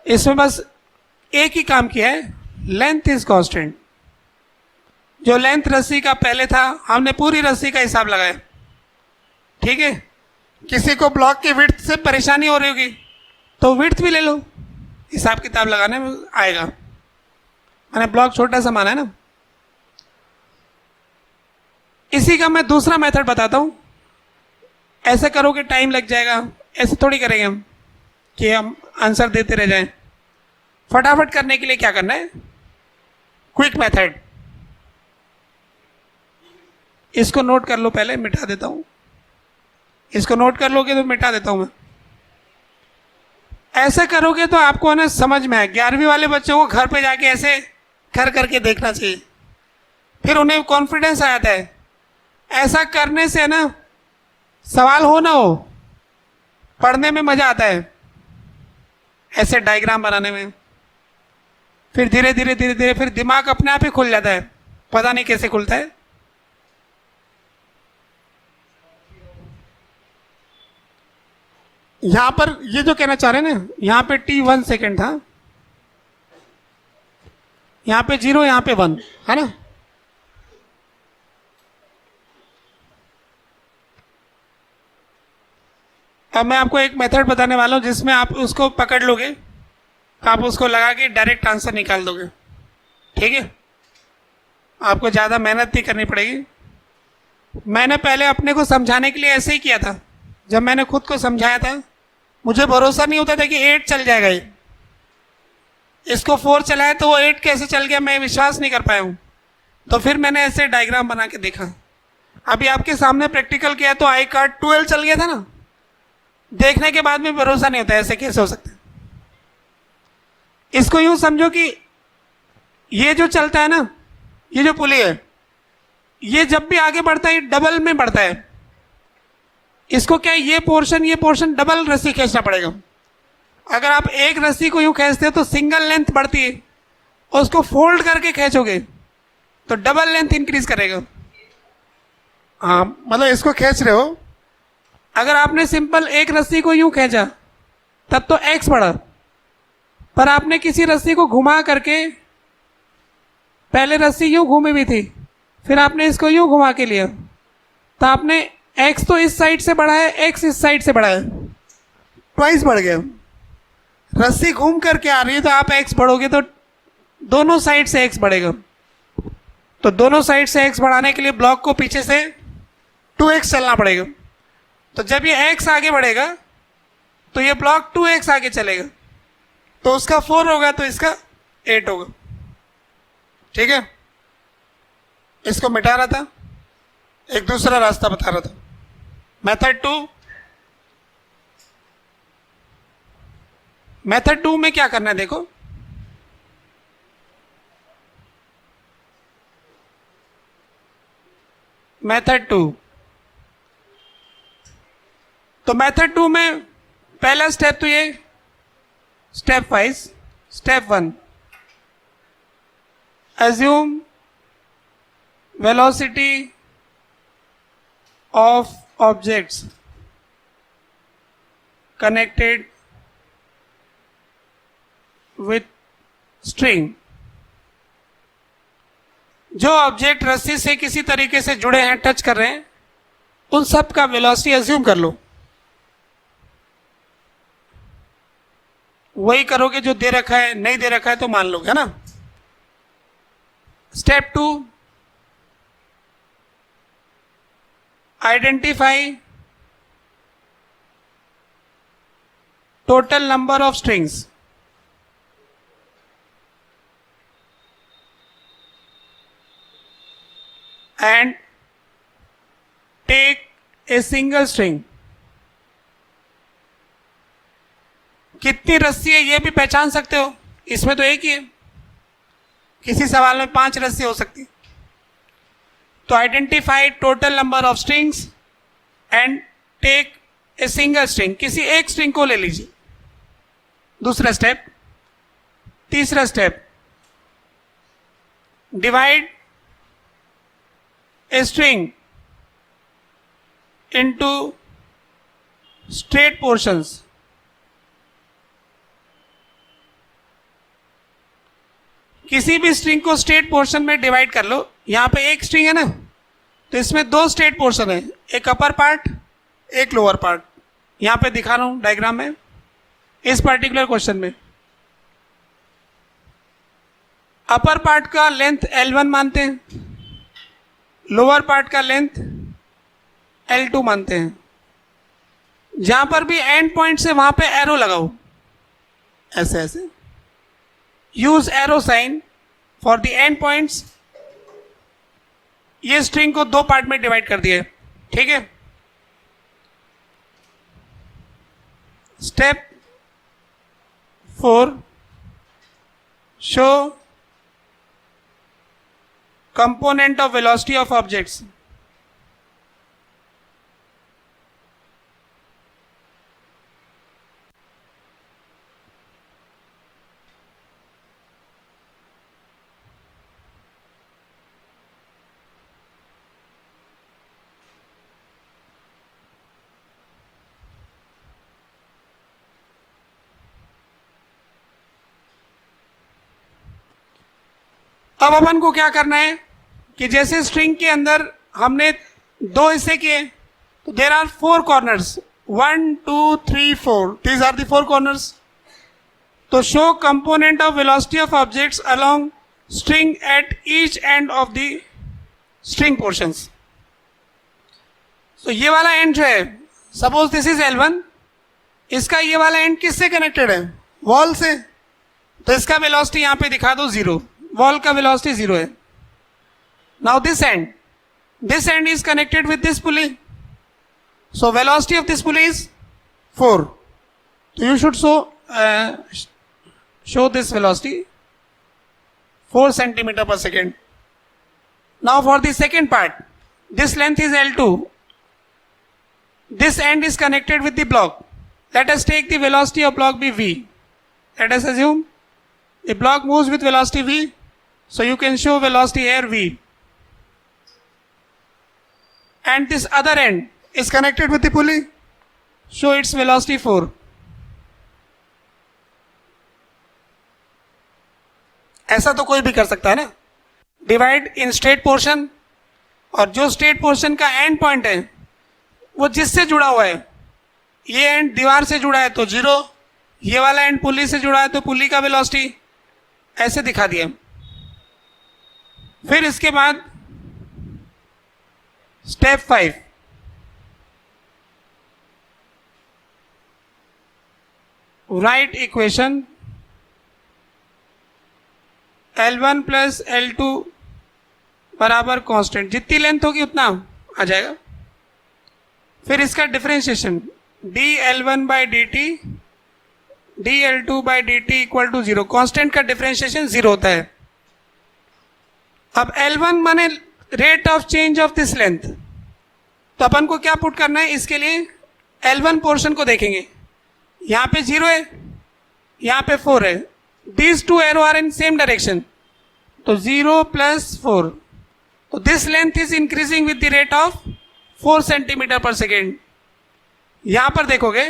इसमें बस एक ही काम किया है, लेंथ इज कांस्टेंट। जो लेंथ रस्सी का पहले था हमने पूरी रस्सी का हिसाब लगाया, ठीक है। किसी को ब्लॉक की विड्थ से परेशानी हो रही होगी तो विड्थ भी ले लो, हिसाब किताब लगाने में आएगा। मैंने ब्लॉक छोटा सा माना है ना। इसी का मैं दूसरा मेथड बताता हूं। ऐसे करोगे टाइम लग जाएगा, ऐसे थोड़ी करेंगे हम कि हम आंसर देते रह जाएं। फटाफट करने के लिए क्या करना है, क्विक मेथड। इसको नोट कर लो, पहले मिटा देता हूं। इसको नोट कर लोगे तो मिटा देता हूं मैं। ऐसे करोगे तो आपको ना समझ में आए। 11वीं वाले बच्चों को घर पे जाके ऐसे कर करके देखना चाहिए, फिर उन्हें कॉन्फिडेंस आ जाता है। ऐसा करने से ना सवाल हो ना हो, पढ़ने में मजा आता है, ऐसे डायग्राम बनाने में। फिर धीरे धीरे धीरे धीरे फिर दिमाग अपने आप ही खुल जाता है, पता नहीं कैसे खुलता है। यहां पर ये जो कहना चाह रहे हैं ना, यहां पे t 1 सेकेंड था, यहां पे 0, यहां पे 1 है ना। अब मैं आपको एक मेथड बताने वाला हूं जिसमें आप उसको पकड़ लोगे, आप उसको लगा के डायरेक्ट आंसर निकाल दोगे, ठीक है। आपको ज़्यादा मेहनत नहीं करनी पड़ेगी। मैंने पहले अपने को समझाने के लिए ऐसे ही किया था। जब मैंने खुद को समझाया था मुझे भरोसा नहीं होता था कि 8 चल जाएगा ये, इसको 4 चलाया तो वो 8 कैसे चल गया, मैं विश्वास नहीं कर पाया हूँ। तो फिर मैंने ऐसे डायग्राम बना के देखा। अभी आपके सामने प्रैक्टिकल किया तो आई कार्ड 12 चल गया था ना, देखने के बाद में भरोसा नहीं होता ऐसे कैसे हो सकता है। इसको यूं समझो कि ये जो चलता है ना, ये जो पुली है, ये जब भी आगे बढ़ता है ये डबल में बढ़ता है। इसको क्या ये पोर्शन डबल रस्सी खींचना पड़ेगा। अगर आप एक रस्सी को यूं खींचते हो तो सिंगल लेंथ बढ़ती है, और उसको फोल्ड करके खींचोगे तो डबल लेंथ इंक्रीज करेगा। हाँ, मतलब इसको खींच रहे हो, अगर आपने सिंपल एक रस्सी को यूं खींचा तब तो एक्स बढ़ा, पर आपने किसी रस्सी को घुमा करके, पहले रस्सी यूं घूमी हुई थी, फिर आपने इसको यूं घुमा के लिया, तो आपने एक्स तो इस साइड से बढ़ा है, एक्स इस साइड से बढ़ा है, ट्वाइस बढ़ गया। रस्सी घूम करके आ रही है तो आप एक्स बढ़ोगे तो दोनों साइड से एक्स बढ़ेगा। तो दोनों साइड से एक्स बढ़ाने के लिए ब्लॉक को पीछे से 2x चलना पड़ेगा। तो जब ये x आगे बढ़ेगा तो ये ब्लॉक 2x आगे चलेगा, तो उसका 4 होगा तो इसका 8 होगा। ठीक है, इसको मिटा रहा था, एक दूसरा रास्ता बता रहा था। मेथड 2 में क्या करना है देखो, मेथड 2। तो मेथड 2 में पहला स्टेप तो ये step wise. Step 1, assume velocity of objects connected with string। जो ऑब्जेक्ट रस्सी से किसी तरीके से जुड़े हैं, टच कर रहे हैं, उन सब का वेलोसिटी अज्यूम कर लो। वही करोगे जो दे रखा है, नहीं दे रखा है तो मान लोगे, है ना। Step 2, identify total number of strings. And take a single string. कितनी रस्सी है ये भी पहचान सकते हो, इसमें तो एक ही है, किसी सवाल में 5 रस्सी हो सकती। तो identify total number of strings and take a single string. किसी एक स्ट्रिंग को ले लीजिए। दूसरा स्टेप। तीसरा step, divide a string into straight portions। किसी भी स्ट्रिंग को स्ट्रेट पोर्शन में डिवाइड कर लो। यहां पे एक स्ट्रिंग है ना, तो इसमें 2 स्ट्रेट पोर्शन है, एक अपर पार्ट, एक लोअर पार्ट। यहां पे दिखा रहा हूं डायग्राम में। इस पर्टिकुलर क्वेश्चन में अपर पार्ट का लेंथ L1 मानते हैं, लोअर पार्ट का लेंथ L2 मानते हैं। जहां पर भी एंड पॉइंट से वहां पे एरो लगाओ, ऐसे ऐसे। Use arrow sign for the end points. ये स्ट्रिंग को 2 पार्ट में डिवाइड कर दिया है, ठीक है। Step 4, show component of velocity of objects। अब अपन को क्या करना है कि जैसे स्ट्रिंग के अंदर हमने 2 हिस्से किए, तो there are 4 corners, 1 2 3 4, these are the 4 corners. तो show component of velocity of objects along string at each end of the string portions. तो ये वाला एंड जो है, सपोज दिस इज L1, इसका ये वाला एंड किससे कनेक्टेड है, वॉल से। तो इसका वेलोसिटी यहां पे दिखा दो 0, वॉल का वेलोसिटी 0 है. Now this and is connected with this pulley, so velocity of this pulley is 4. So you should show this velocity 4 centimeter per second. Now for the second part, this length is L2. This end is connected with the block. Let us take the velocity of block be V. Let us assume the block moves with velocity V. So you can show velocity here V. And this other end is connected with the pulley. Show its velocity 4. ऐसा तो कोई भी कर सकता है ना. Divide in straight portion, और जो स्ट्रेट पोर्शन का एंड पॉइंट है वो जिससे जुड़ा हुआ है, ये एंड दीवार से जुड़ा है तो 0, ये वाला एंड पुली से जुड़ा है तो पुली का वेलोसिटी ऐसे दिखा दिया. फिर इसके बाद step 5, right equation L1 plus L2 बराबर कांस्टेंट, जितनी लेंथ होगी उतना आ जाएगा. फिर इसका differentiation dL1 by dt dL2 by dt equal to 0. Constant का डिफरेंशिएशन 0 होता है. अब L1 माने rate of change of this length, तो अपन को क्या पुट करना है, इसके लिए L1 पोर्शन को देखेंगे. यहां पे 0 है, यहां पे 4 है. These two arrow are in same direction. तो 0 plus 4. तो this length is increasing with the rate of 4 centimeter per second. यहां पर देखोगे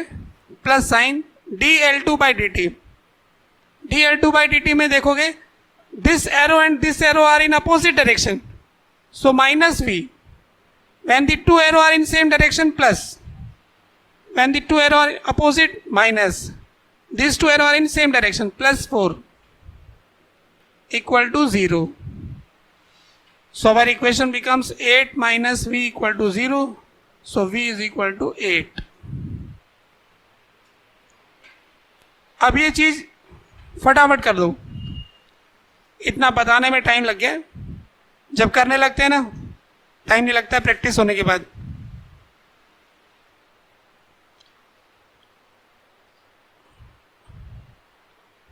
plus sign dL2 by dt. dL2 by dt में देखोगे this arrow and this arrow are in opposite direction. So minus V. When the two arrow are in same direction, plus. When the two arrow are opposite, minus. These two arrow are in same direction, plus 4 equal to 0. So our equation becomes 8 minus V equal to 0. So V is equal to 8. अब ये चीज फटाफट कर दो, इतना बताने में time लग गया. जब करने लगते हैं ना टाइम नहीं लगता, प्रैक्टिस होने के बाद.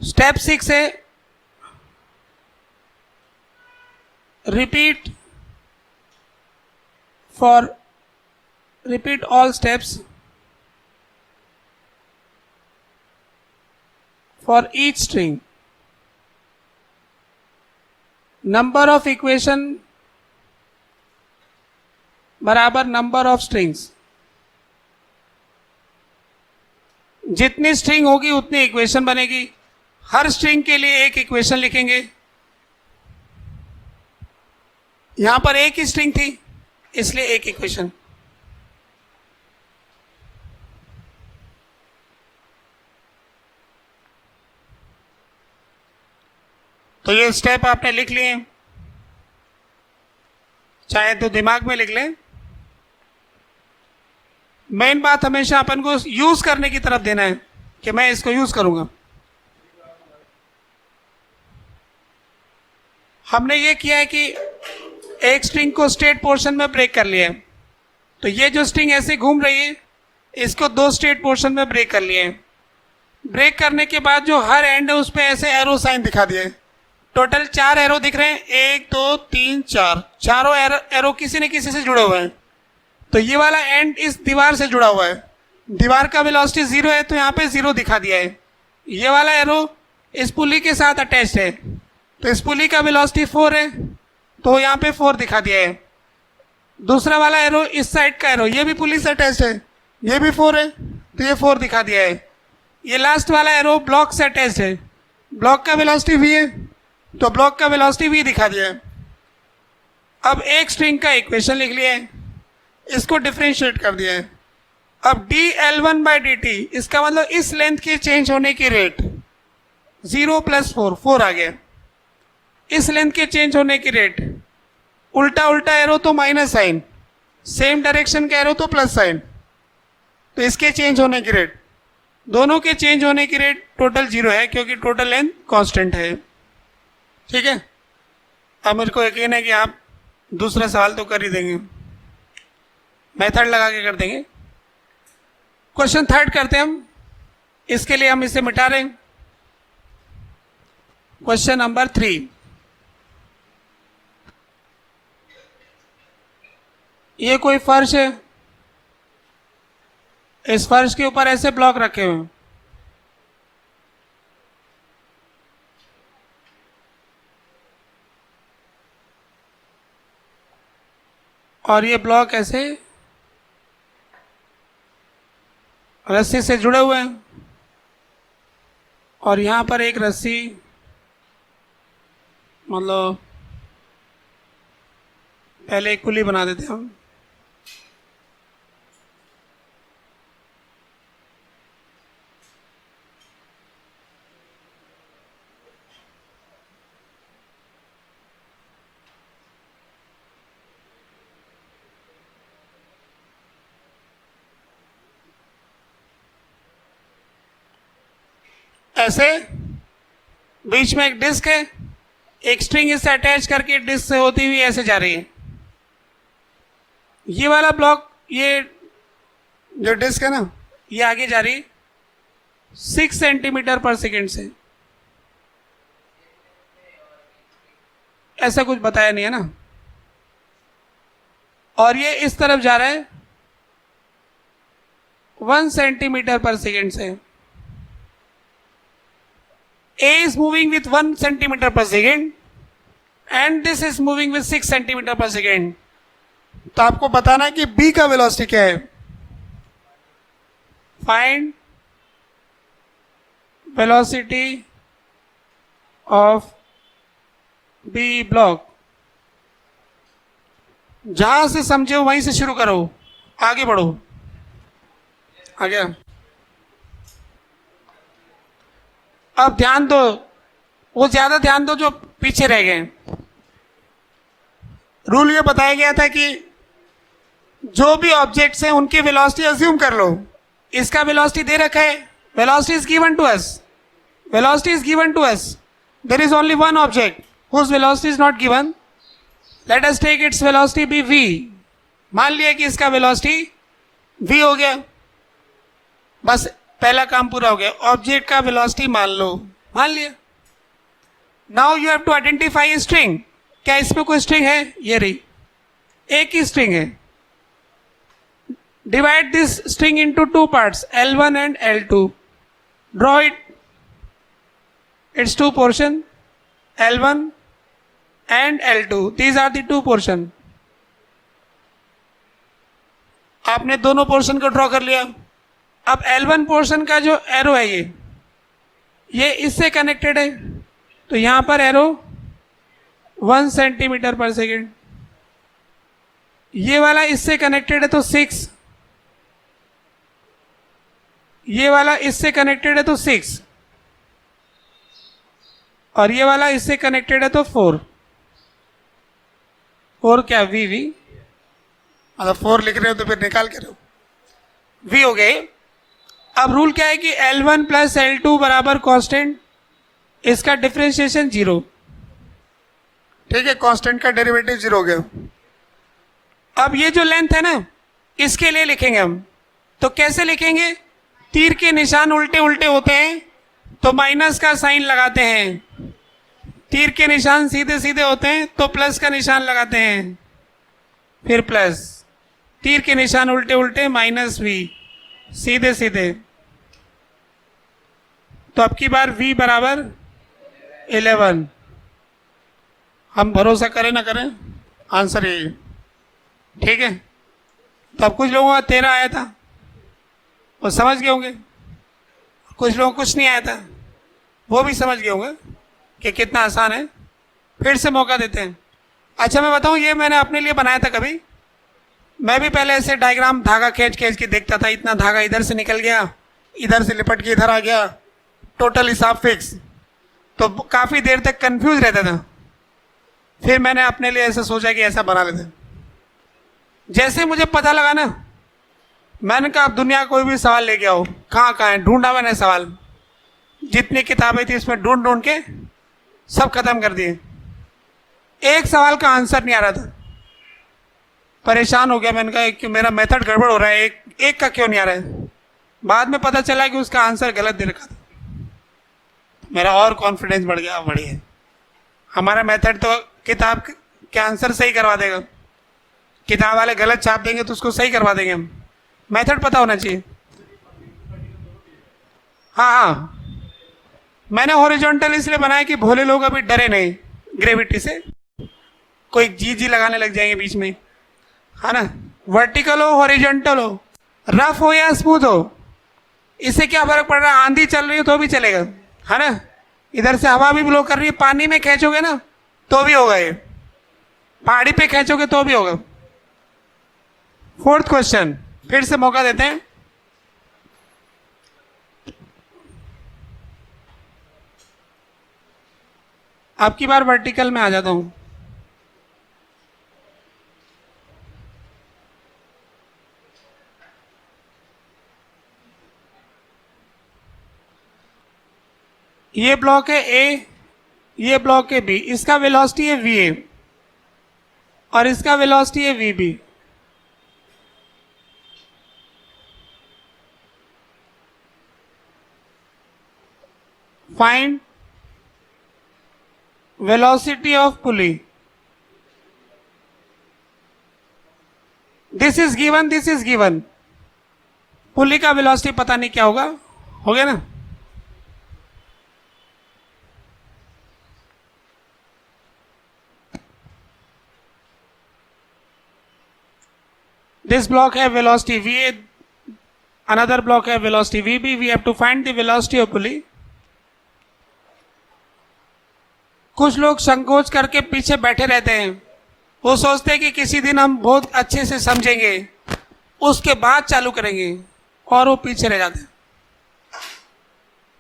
स्टेप 6 है repeat all steps for each string. Number of equation बराबर number of strings. जितनी स्ट्रिंग होगी उतनी इक्वेशन बनेगी. हर स्ट्रिंग के लिए एक इक्वेशन लिखेंगे. यहां पर एक ही स्ट्रिंग थी इसलिए एक इक्वेशन. तो ये स्टेप आपने लिख लिए, चाहे तो दिमाग में लिख लें. मेन बात हमेशा अपन को यूज करने की तरफ देना है कि मैं इसको यूज करूंगा. हमने ये किया है कि एक स्ट्रिंग को स्ट्रेट पोर्शन में ब्रेक कर लिया है, तो ये जो स्ट्रिंग ऐसे घूम रही है इसको 2 स्ट्रेट पोर्शन में ब्रेक कर लिए हैं. ब्रेक करने के बाद जो हर एंड है उस पर ऐसे एरो साइन दिखा दिए. टोटल 4 एरो दिख रहे हैं, 1 2 3 4. चारों एरो किसी न किसी से जुड़े हुए हैं. तो ये वाला एंड इस दीवार से जुड़ा हुआ है. दीवार का वेलोसिटी 0 है तो यहाँ पे 0 दिखा दिया है. ये वाला एरो इस पुली के साथ अटैच्ड है, तो इस पुली का वेलोसिटी 4 है तो यहाँ पे 4 दिखा दिया है. दूसरा वाला एरो इस साइड का एरो, ये भी पुली से अटैच्ड है, ये भी 4 है तो ये 4 दिखा दिया है. ये लास्ट वाला एरो ब्लॉक से अटैच्ड है, ब्लॉक का वेलोसिटी v है तो ब्लॉक का वेलोसिटी v दिखा दिया है. अब एक स्ट्रिंग का इक्वेशन लिख लिया है, इसको डिफरेंशिएट कर दिया है. अब dL1 by dt, इसका मतलब इस लेंथ के चेंज होने की रेट 0 + 4 आ गया. इस लेंथ के चेंज होने की रेट, उल्टा उल्टा एरो तो माइनस साइन, सेम डायरेक्शन का एरो तो प्लस साइन, तो इसके चेंज होने की रेट दोनों के चेंज होने की रेट टोटल 0 है क्योंकि टोटल लेंथ कांस्टेंट है। ठीक है, अब मेरे को यकीन है कि आप दूसरा सवाल तो कर ही देंगे, मेथड लगा के कर देंगे। क्वेश्चन थर्ड करते हैं हम, इसके लिए हम इसे मिटा रहे हैं। क्वेश्चन नंबर 3, ये कोई फर्श है, इस फर्श के ऊपर ऐसे ब्लॉक रखे हुए हैं, और ये ब्लॉक ऐसे रस्सी से जुड़े हुए हैं, और यहां पर एक रस्सी मतलब पहले एक पुली बना देते हैं हम। ऐसे बीच में एक डिस्क है, एक स्ट्रिंग इससे अटैच करके डिस्क से होती हुई ऐसे जा रही है। ये वाला ब्लॉक, ये जो डिस्क है ना, ये आगे जा रही है 6 सेंटीमीटर पर सेकेंड से। ऐसा कुछ बताया नहीं है ना। और ये इस तरफ जा रहा है 1 सेंटीमीटर पर सेकेंड से। A is moving with 1 centimeter per second and this is moving with 6 centimeter per second. तो आपको बताना है कि B का वेलोसिटी क्या है। Find velocity of B block. जहां से समझे हो वहीं से शुरू करो, आगे बढ़ो। आ गया? अब ध्यान दो, वो ज्यादा ध्यान दो जो पीछे रह गए। रूल ये बताया गया था कि जो भी ऑब्जेक्ट्स हैं उनकी वेलोसिटी अज्यूम कर लो। इसका वेलोसिटी दे रखा है, velocity is given to us, velocity is given to us, there is only one object whose velocity is not given, let us take its velocity be v। मान लिया कि इसका वेलोसिटी v हो गया, बस पहला काम पूरा हो गया। ऑब्जेक्ट का वेलोसिटी मान लो, मान लिया। Now you have to identify a string. क्या इसमें कोई स्ट्रिंग है? ये रही, एक ही स्ट्रिंग है। Divide this string into 2 parts, L1 and L2। Draw it, it's 2 portion, L1 and L2, these are the 2 portion. आपने दोनों पोर्शन को ड्रॉ कर लिया। अब L1 पोर्शन का जो एरो है ये इससे कनेक्टेड है, तो यहां पर एरो 1 सेंटीमीटर पर सेकेंड। ये वाला इससे कनेक्टेड है तो 6, ये वाला इससे कनेक्टेड है तो 6, और ये वाला इससे कनेक्टेड है तो 4। 4 क्या? V। मतलब 4 लिख रहे हो तो फिर निकाल के रहो, V हो गए। अब रूल क्या है कि L1 प्लस L2 बराबर कांस्टेंट, इसका डिफरेंशिएशन 0। ठीक है, कांस्टेंट का डेरिवेटिव 0 हो गया। अब ये जो लेंथ है ना, इसके लिए लिखेंगे हम। तो कैसे लिखेंगे? तीर के निशान उल्टे उल्टे होते हैं तो माइनस का साइन लगाते हैं, तीर के निशान सीधे सीधे होते हैं तो प्लस का निशान लगाते हैं, फिर प्लस, तीर के निशान उल्टे उल्टे माइनस v, सीधे सीधे। तो अब की बार v बराबर 11। हम भरोसा करें ना करें, आंसर यही है। ठीक है, तो अब कुछ लोगों का 13 आया था, वो समझ गए होंगे। कुछ लोगों को कुछ नहीं आया था, वो भी समझ गए होंगे कि कितना आसान है। फिर से मौका देते हैं। अच्छा मैं बताऊं, ये मैंने अपने लिए बनाया था। कभी मैं भी पहले ऐसे डायग्राम धागा खींच खींच के देखता था, इतना धागा इधर से निकल गया, इधर से लिपट के इधर आ गया, टोटल हिसाब फिक्स। तो काफी देर तक कंफ्यूज रहता था। फिर मैंने अपने लिए ऐसा सोचा कि ऐसा बना लेते। जैसे मुझे पता लगा ना मैंने कहा आप दुनिया का कोई भी सवाल लेके आओ, कहाँ है, ढूंढा मैंने सवाल, जितनी किताबें थी इसमें ढूंढ ढूंढ के सब खत्म कर दिए, एक सवाल का आंसर नहीं आ रहा था। परेशान हो गया, मैंने कहा कि मेरा मेथड गड़बड़ हो रहा है, एक का क्यों नहीं आ रहा है। बाद में पता चला कि उसका आंसर गलत दे रखा था। मेरा और कॉन्फिडेंस बढ़ गया, बढ़िया, हमारा मेथड तो किताब के आंसर सही करवा देगा, किताब वाले गलत छाप देंगे तो उसको सही करवा देंगे हम, मेथड पता होना चाहिए। हाँ, मैंने हॉरिजॉन्टल इसलिए बनाया कि भोले लोग अभी डरे नहीं ग्रेविटी से, कोई जी लगाने लग जाएंगे बीच में, है ना। वर्टिकल हो, हॉरिजॉन्टल हो, रफ हो या स्मूथ हो, इससे क्या फर्क पड़ रहा है। आंधी चल रही हो तो भी चलेगा, है ना, इधर से हवा भी ब्लो कर रही है, पानी में खींचोगे ना तो भी होगा, ये पहाड़ी पे खींचोगे तो भी होगा। फोर्थ क्वेश्चन, फिर से मौका देते हैं। अब की बार वर्टिकल में आ जाता हूं। ये ब्लॉक है ए, ये ब्लॉक है बी, इसका वेलोसिटी है वी ए और इसका वेलोसिटी है V B. Find velocity of pulley. This is given, this is given. Pulley का वेलोसिटी पता नहीं क्या होगा, हो गया ना। This block have velocity VA, another block have velocity VB. We have to find the velocity of pulley. कुछ लोग संकोच करके पीछे बैठे रहते हैं, वो सोचते हैं कि किसी दिन हम बहुत अच्छे से समझेंगे, उसके बाद चालू करेंगे, और वो पीछे रह जाते हैं।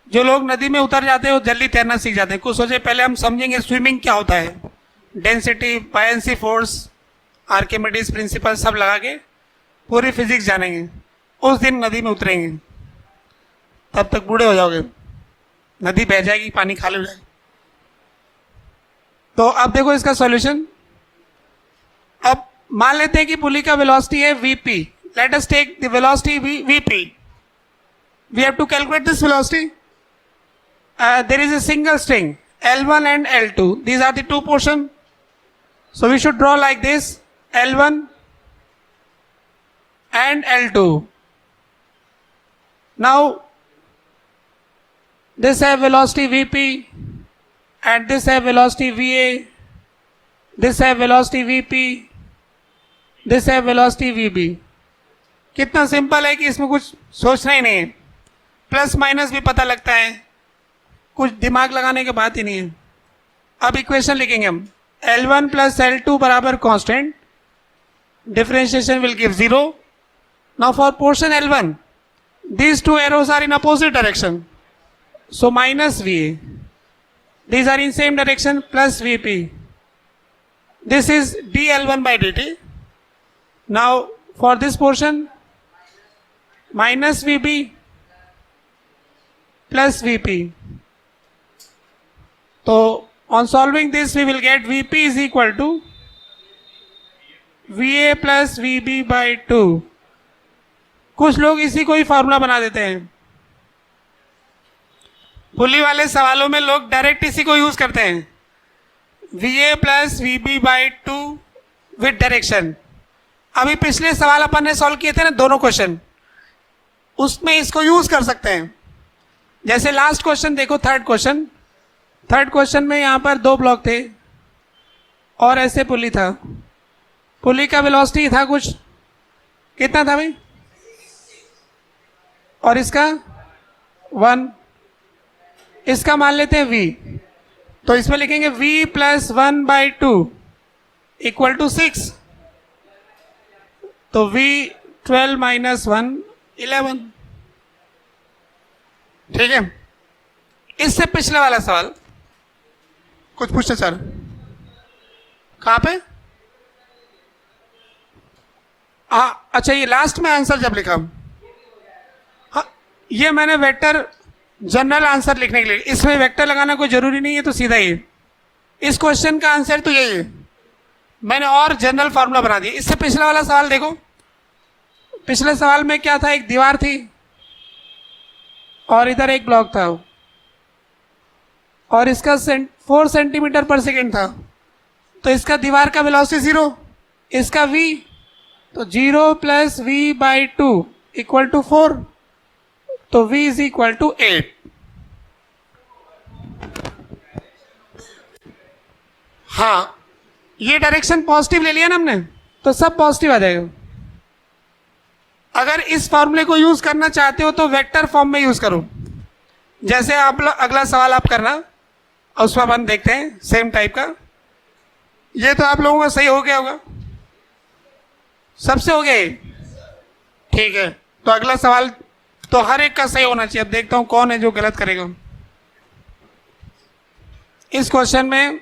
जो लोग नदी में उतर जाते हैं वो जल्दी तैरना सीख जाते हैं। कुछ सोचे पहले हम समझेंगे स्विमिंग क्या होता है, density, buoyancy force, Archimedes principal सब लगा के पूरी फिजिक्स जानेंगे, उस दिन नदी में उतरेंगे, तब तक बूढ़े हो जाओगे, नदी बह जाएगी, पानी खाली हो जाएगा। तो अब देखो इसका सॉल्यूशन। अब मान लेते हैं कि पुली का वेलोसिटी है VP. Let us take the velocity VP. We have to calculate this velocity. There is a single string L1 and L2. These are the two portion. So we should draw like this, L1 and L2. Now this have velocity Vp and this have velocity Va, this have velocity Vp, this have velocity Vb. कितना simple है कि इसमें कुछ सोचना ही नहीं है, plus minus भी पता लगता है, कुछ दिमाग लगाने की बात ही नहीं है। अब इक्वेशन लिखेंगे हम, L1 प्लस L2 बराबर constant, differentiation will give 0. Now for portion L1, these two arrows are in opposite direction, so minus Va. These are in same direction, plus Vp. This is dL1 by dt. Now for this portion, minus Vb plus Vp. So on solving this, we will get Vp is equal to Va plus Vb by 2. कुछ लोग इसी को ही formula बना देते हैं। पुली वाले सवालों में लोग डायरेक्ट इसी को यूज करते हैं, Va plus Vb by 2 with direction. अभी पिछले सवाल अपन ने सॉल्व किए थे ना, दोनों क्वेश्चन, उसमें इसको यूज कर सकते हैं। जैसे लास्ट क्वेश्चन देखो, थर्ड क्वेश्चन में यहां पर दो ब्लॉक थे और ऐसे पुली था, पुली का वेलोसिटी था कुछ, कितना था भाई, और इसका 1, इसका मान लेते हैं V, तो इसमें लिखेंगे V plus 1 by 2 equal to 6, तो V 12 माइनस 1 11। ठीक है, इससे पिछले वाला सवाल कुछ पूछते सर, कहां पे, हाँ अच्छा, ये लास्ट में आंसर जब लिखा, हाँ ये मैंने वेक्टर जनरल आंसर लिखने के लिए, इसमें वेक्टर लगाना कोई जरूरी नहीं है, तो सीधा ही इस क्वेश्चन का आंसर तो यही है। मैंने और जनरल फार्मूला बना दिया। इससे पिछला वाला सवाल देखो, पिछले सवाल में क्या था, एक दीवार थी और इधर एक ब्लॉक था और इसका 4 सेंटीमीटर पर सेकेंड था, तो इसका दीवार का वेलोसिटी 0, इसका v, तो 0 plus V by 2 equal to 4, तो v इज इक्वल टू 8। हाँ ये डायरेक्शन पॉजिटिव ले लिया ना हमने, तो सब पॉजिटिव आ जाएगा। अगर इस फॉर्मूले को यूज करना चाहते हो तो वेक्टर फॉर्म में यूज करो। जैसे आप अगला सवाल आप करना और उसमें अपन देखते हैं सेम टाइप का। ये तो आप लोगों का सही हो गया होगा, सबसे हो गया ये? ठीक है, तो अगला सवाल तो हर एक का सही होना चाहिए। अब देखता हूं कौन है जो गलत करेगा इस क्वेश्चन में।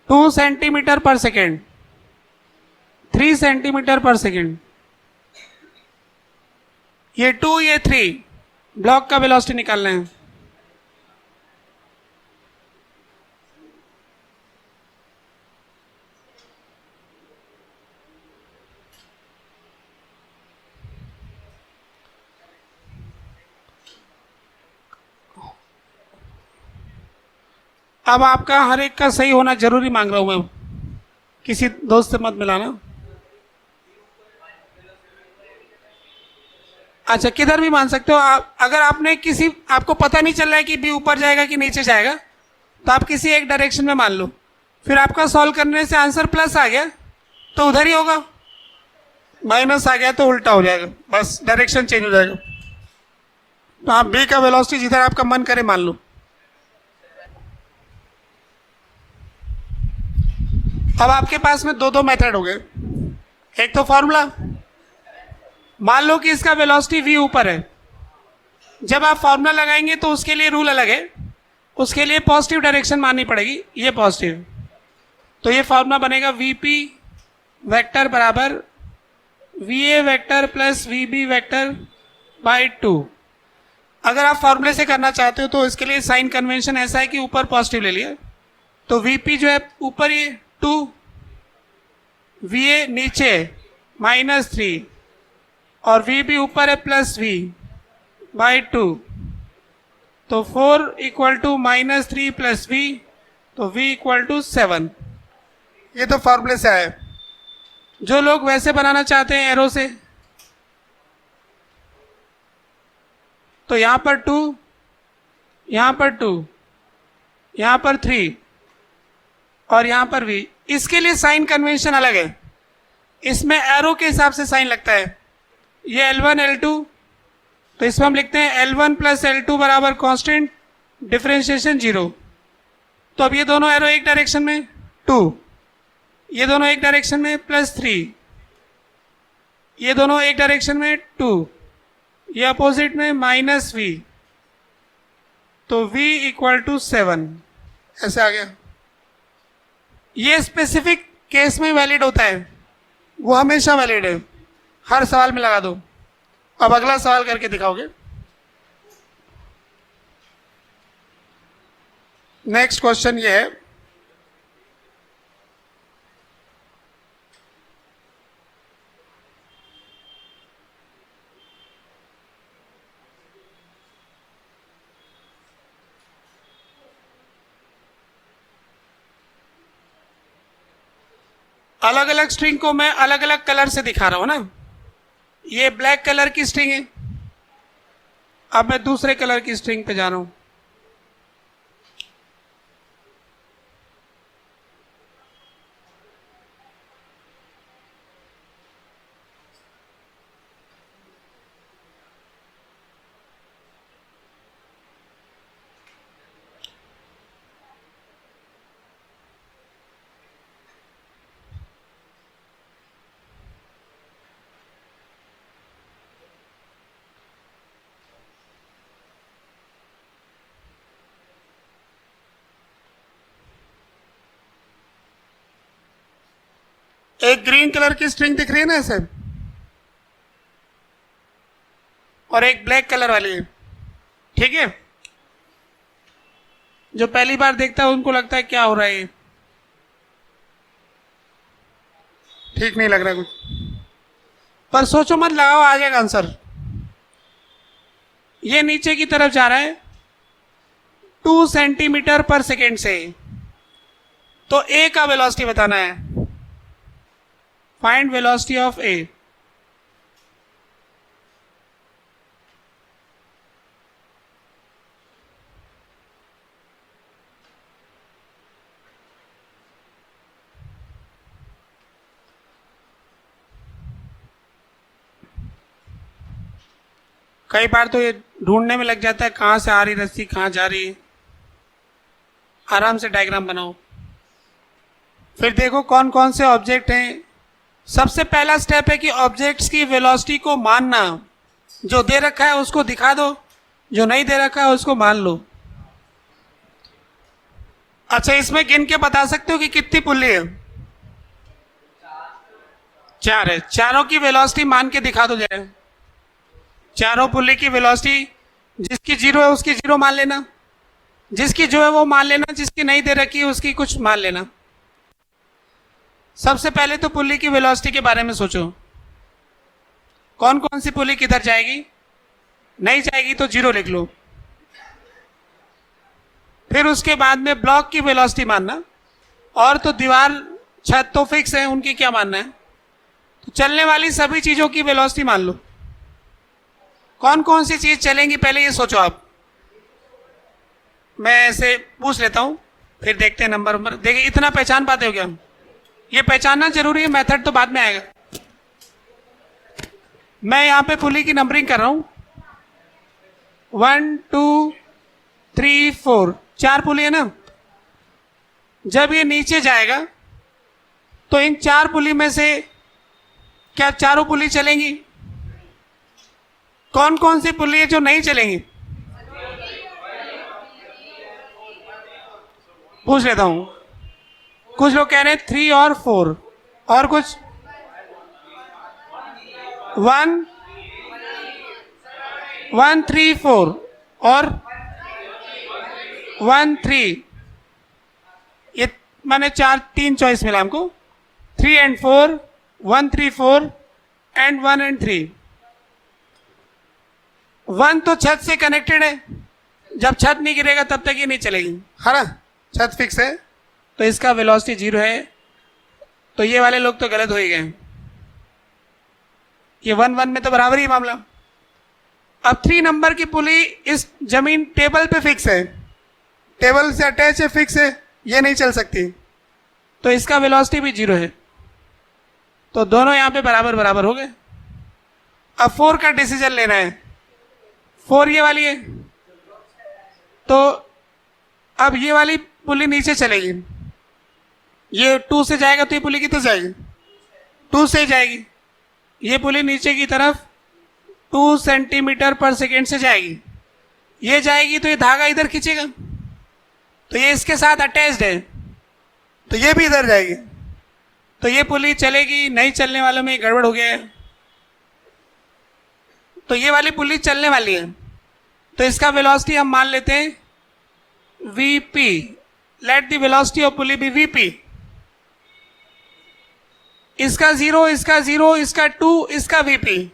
Two centimetre per second, 3 centimetre per second, ये 2 ये 3, ब्लॉक का वेलोसिटी निकालना है। अब आपका हर एक का सही होना जरूरी मांग रहा हूं मैं, किसी दोस्त से मत मिलाना। अच्छा किधर भी मान सकते हो आप। अगर आपने किसी, आपको पता नहीं चल रहा है कि बी ऊपर जाएगा कि नीचे जाएगा, तो आप किसी एक डायरेक्शन में मान लो, फिर आपका सॉल्व करने से आंसर प्लस आ गया तो उधर ही होगा, माइनस आ गया तो उल्टा हो जाएगा, बस डायरेक्शन चेंज हो जाएगा। तो आप बी का वेलोसिटी जिधर आपका मन करे मान लो। अब आपके पास में दो मेथड हो गए। एक तो फॉर्मूला, मान लो कि इसका वेलोसिटी v ऊपर है, जब आप फॉर्मूला लगाएंगे तो उसके लिए रूल अलग है, उसके लिए पॉजिटिव डायरेक्शन माननी पड़ेगी, ये पॉजिटिव, तो ये फॉर्मूला बनेगा vp वेक्टर बराबर va vector plus vb vector by 2। अगर आप फॉर्मूले से करना चाहते हो तो इसके लिए साइन कन्वेंशन ऐसा है कि ऊपर पॉजिटिव ले लिया, तो vp जो है ऊपर ये 2, va नीचे -3 और vb ऊपर है प्लस v बाई 2, तो 4 इक्वल टू -3 प्लस v, तो v इक्वल टू 7। ये तो फॉर्मूले से आया। जो लोग वैसे बनाना चाहते हैं एरो से, तो यहां पर 2, यहां पर 2, यहां पर 3 और यहां पर v, इसके लिए साइन कन्वेंशन अलग है, इसमें एरो के हिसाब से साइन लगता है। ये L1 L2, तो इसमें हम लिखते हैं L1 प्लस L2 बराबर कांस्टेंट डिफरेंशिएशन 0। तो अब ये दोनों एरो एक डायरेक्शन में 2, ये दोनों एक डायरेक्शन में +3, ये दोनों एक डायरेक्शन में 2, ये अपोजिट में -v, तो v इक्वल टू 7। ऐसे आ गया। ये स्पेसिफिक केस में वैलिड होता है, वो हमेशा वैलिड है, हर सवाल में लगा दो। अब अगला सवाल करके दिखाओगे। नेक्स्ट क्वेश्चन ये है, अलग अलग स्ट्रिंग को मैं अलग अलग कलर से दिखा रहा हूं ना। ये ब्लैक कलर की स्ट्रिंग है, अब मैं दूसरे कलर की स्ट्रिंग पे जा रहा हूं। एक ग्रीन कलर की स्ट्रिंग दिख रही है ना ऐसे, और एक ब्लैक कलर वाली है, ठीक है। जो पहली बार देखता है उनको लगता है क्या हो रहा है ये, ठीक नहीं लग रहा कुछ, पर सोचो मत, लगाओ, आ जाएगा आंसर। ये नीचे की तरफ जा रहा है 2 सेंटीमीटर पर सेकेंड से, तो ए का वेलोसिटी बताना है। फाइंड वेलोसिटी ऑफ ए। कई बार तो ये ढूंढने में लग जाता है कहां से आ रही रस्सी, कहां जा रही है। आराम से डायग्राम बनाओ, फिर देखो कौन कौन से ऑब्जेक्ट हैं। सबसे पहला स्टेप है कि ऑब्जेक्ट्स की वेलोसिटी को मानना। जो दे रखा है उसको दिखा दो, जो नहीं दे रखा है उसको मान लो। अच्छा, इसमें गिन के बता सकते हो कि कितनी पुल्ली है? 4 है। चारों की वेलोसिटी मान के दिखा दो जरा। चारों पुल्ली की वेलोसिटी, जिसकी 0 है उसकी 0 मान लेना, जिसकी जो है वो मान लेना, जिसकी नहीं दे रखी है उसकी कुछ मान लेना। सबसे पहले तो पुल्ली की वेलोसिटी के बारे में सोचो, कौन कौन सी पुल्ली किधर जाएगी, नहीं जाएगी तो 0 लिख लो। फिर उसके बाद में ब्लॉक की वेलोसिटी मानना, और तो दीवार छत तो फिक्स है, उनकी क्या मानना है। तो चलने वाली सभी चीजों की वेलोसिटी मान लो। कौन कौन सी चीज चलेंगी पहले ये सोचो आप। मैं ऐसे पूछ लेता हूं, फिर देखते हैं नंबर। देखिए, इतना पहचान पाते हो क्या? ये पहचानना जरूरी है, मेथड तो बाद में आएगा। मैं यहां पे पुली की नंबरिंग कर रहा हूं। 1 2 3 4, 4 पुली है ना। जब ये नीचे जाएगा तो इन 4 पुली में से क्या चारों पुली चलेंगी? कौन कौन सी पुली है जो नहीं चलेंगी? पूछ लेता हूं। कुछ लोग कह रहे हैं 3 और 4, और कुछ 1 3 4 और 1 3। ये मैंने 3 चॉइस मिला हमको, 3 and 4, 1 3 4 एंड 1 and 3। 1 तो छत से कनेक्टेड है, जब छत नहीं गिरेगा तब तक ये नहीं चलेगी, है ना। छत फिक्स है तो इसका वेलोसिटी 0 है। तो ये वाले लोग तो गलत हो ही गए, ये 1 1 में तो बराबर ही मामला। अब 3 नंबर की पुली इस जमीन टेबल पे फिक्स है, टेबल से अटैच है, फिक्स है, ये नहीं चल सकती, तो इसका वेलोसिटी भी 0 है। तो दोनों यहां पे बराबर बराबर हो गए। अब 4 का डिसीजन लेना है। 4 ये वाली है, तो अब ये वाली पुली नीचे चलेगी। ये 2 से जाएगा तो ये पुली कितने जाएगी? 2 से जाएगी। ये पुली नीचे की तरफ 2 सेंटीमीटर पर सेकेंड से जाएगी। ये जाएगी तो ये धागा इधर खींचेगा, तो ये इसके साथ अटैच्ड है, तो ये भी इधर जाएगी। तो ये पुली चलेगी। नहीं चलने वालों में गड़बड़ हो गया है, तो ये वाली पुली चलने वाली है। तो इसका वेलोसिटी हम मान लेते हैं Vp। Let the velocity of pulley be Vp। इसका 0, इसका 0, इसका 2, इसका Vp।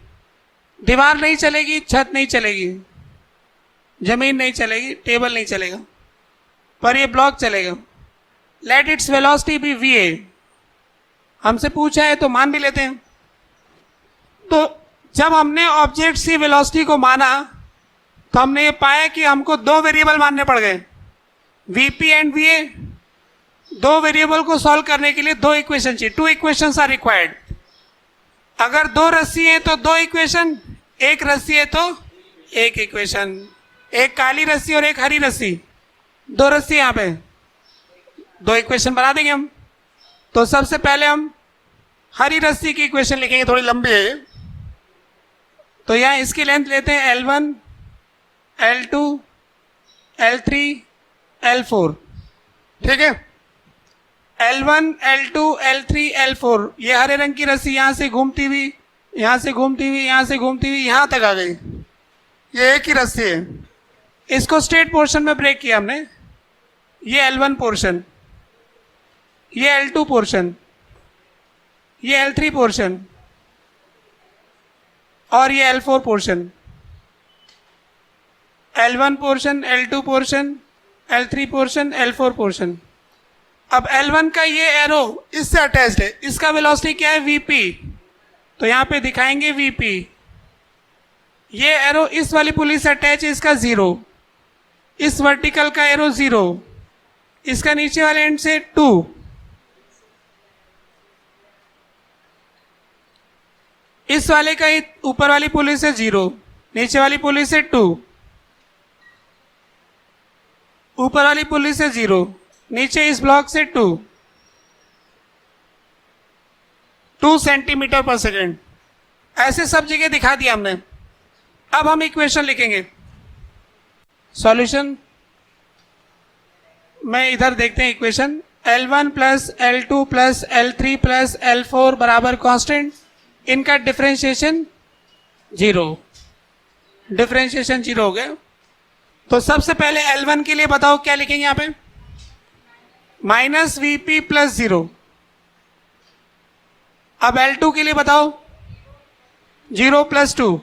दीवार नहीं चलेगी, छत नहीं चलेगी, जमीन नहीं चलेगी, टेबल नहीं चलेगा, पर ये ब्लॉक चलेगा। Let its velocity be Va। हमसे पूछा है तो मान भी लेते हैं। तो जब हमने ऑब्जेक्ट की वेलोसिटी को माना तो हमने ये पाया कि हमको 2 वेरिएबल मानने पड़ गए, Vp एंड Va। 2 वेरिएबल को सॉल्व करने के लिए 2 इक्वेशन चाहिए, 2 इक्वेशंस आर रिक्वायर्ड। अगर 2 रस्सी है तो 2 इक्वेशन, 1 रस्सी है तो 1 इक्वेशन। एक काली रस्सी और एक हरी रस्सी, 2 रस्सी यहां पे, 2 इक्वेशन बना देंगे हम। तो सबसे पहले हम हरी रस्सी की इक्वेशन लिखेंगे, थोड़ी लंबी है। तो यहां इसकी लेंथ लेते हैं L1, L2, L3, L4, ठीक है। L1, L2, L3, L4, ये हरे रंग की रस्सी यहां से घूमती हुई, यहां से घूमती हुई, यहां से घूमती हुई यहां तक आ गई। ये एक ही रस्सी है। इसको स्ट्रेट पोर्शन में ब्रेक किया हमने। ये L1 पोर्शन, ये L2 पोर्शन, ये L3 पोर्शन और ये L4 portion. L1 portion, L2 portion, L3 portion, L4 portion. अब L1 का ये एरो इससे अटैच्ड है, इसका वेलोसिटी क्या है? VP, तो यहां पे दिखाएंगे VP। ये एरो इस वाली पुली से अटैच है, इसका 0, इस वर्टिकल का एरो 0, इसका नीचे वाले एंड से 2, इस वाले का ऊपर वाली पुली से 0, नीचे वाली पुली से 2, ऊपर वाली पुली से 0, नीचे इस ब्लॉक से 2 सेंटीमीटर पर सेकेंड। ऐसे सब जगह दिखा दिया हमने। अब हम इक्वेशन लिखेंगे। सॉल्यूशन में इधर देखते हैं equation. L1 plus L2 plus L3 plus L4 बराबर कांस्टेंट, इनका डिफरेंशिएशन 0, डिफरेंशिएशन 0 हो गया। तो सबसे पहले L1 के लिए बताओ क्या लिखेंगे यहां पे? Minus VP plus 0। अब L2 के लिए बताओ 0 प्लस 2,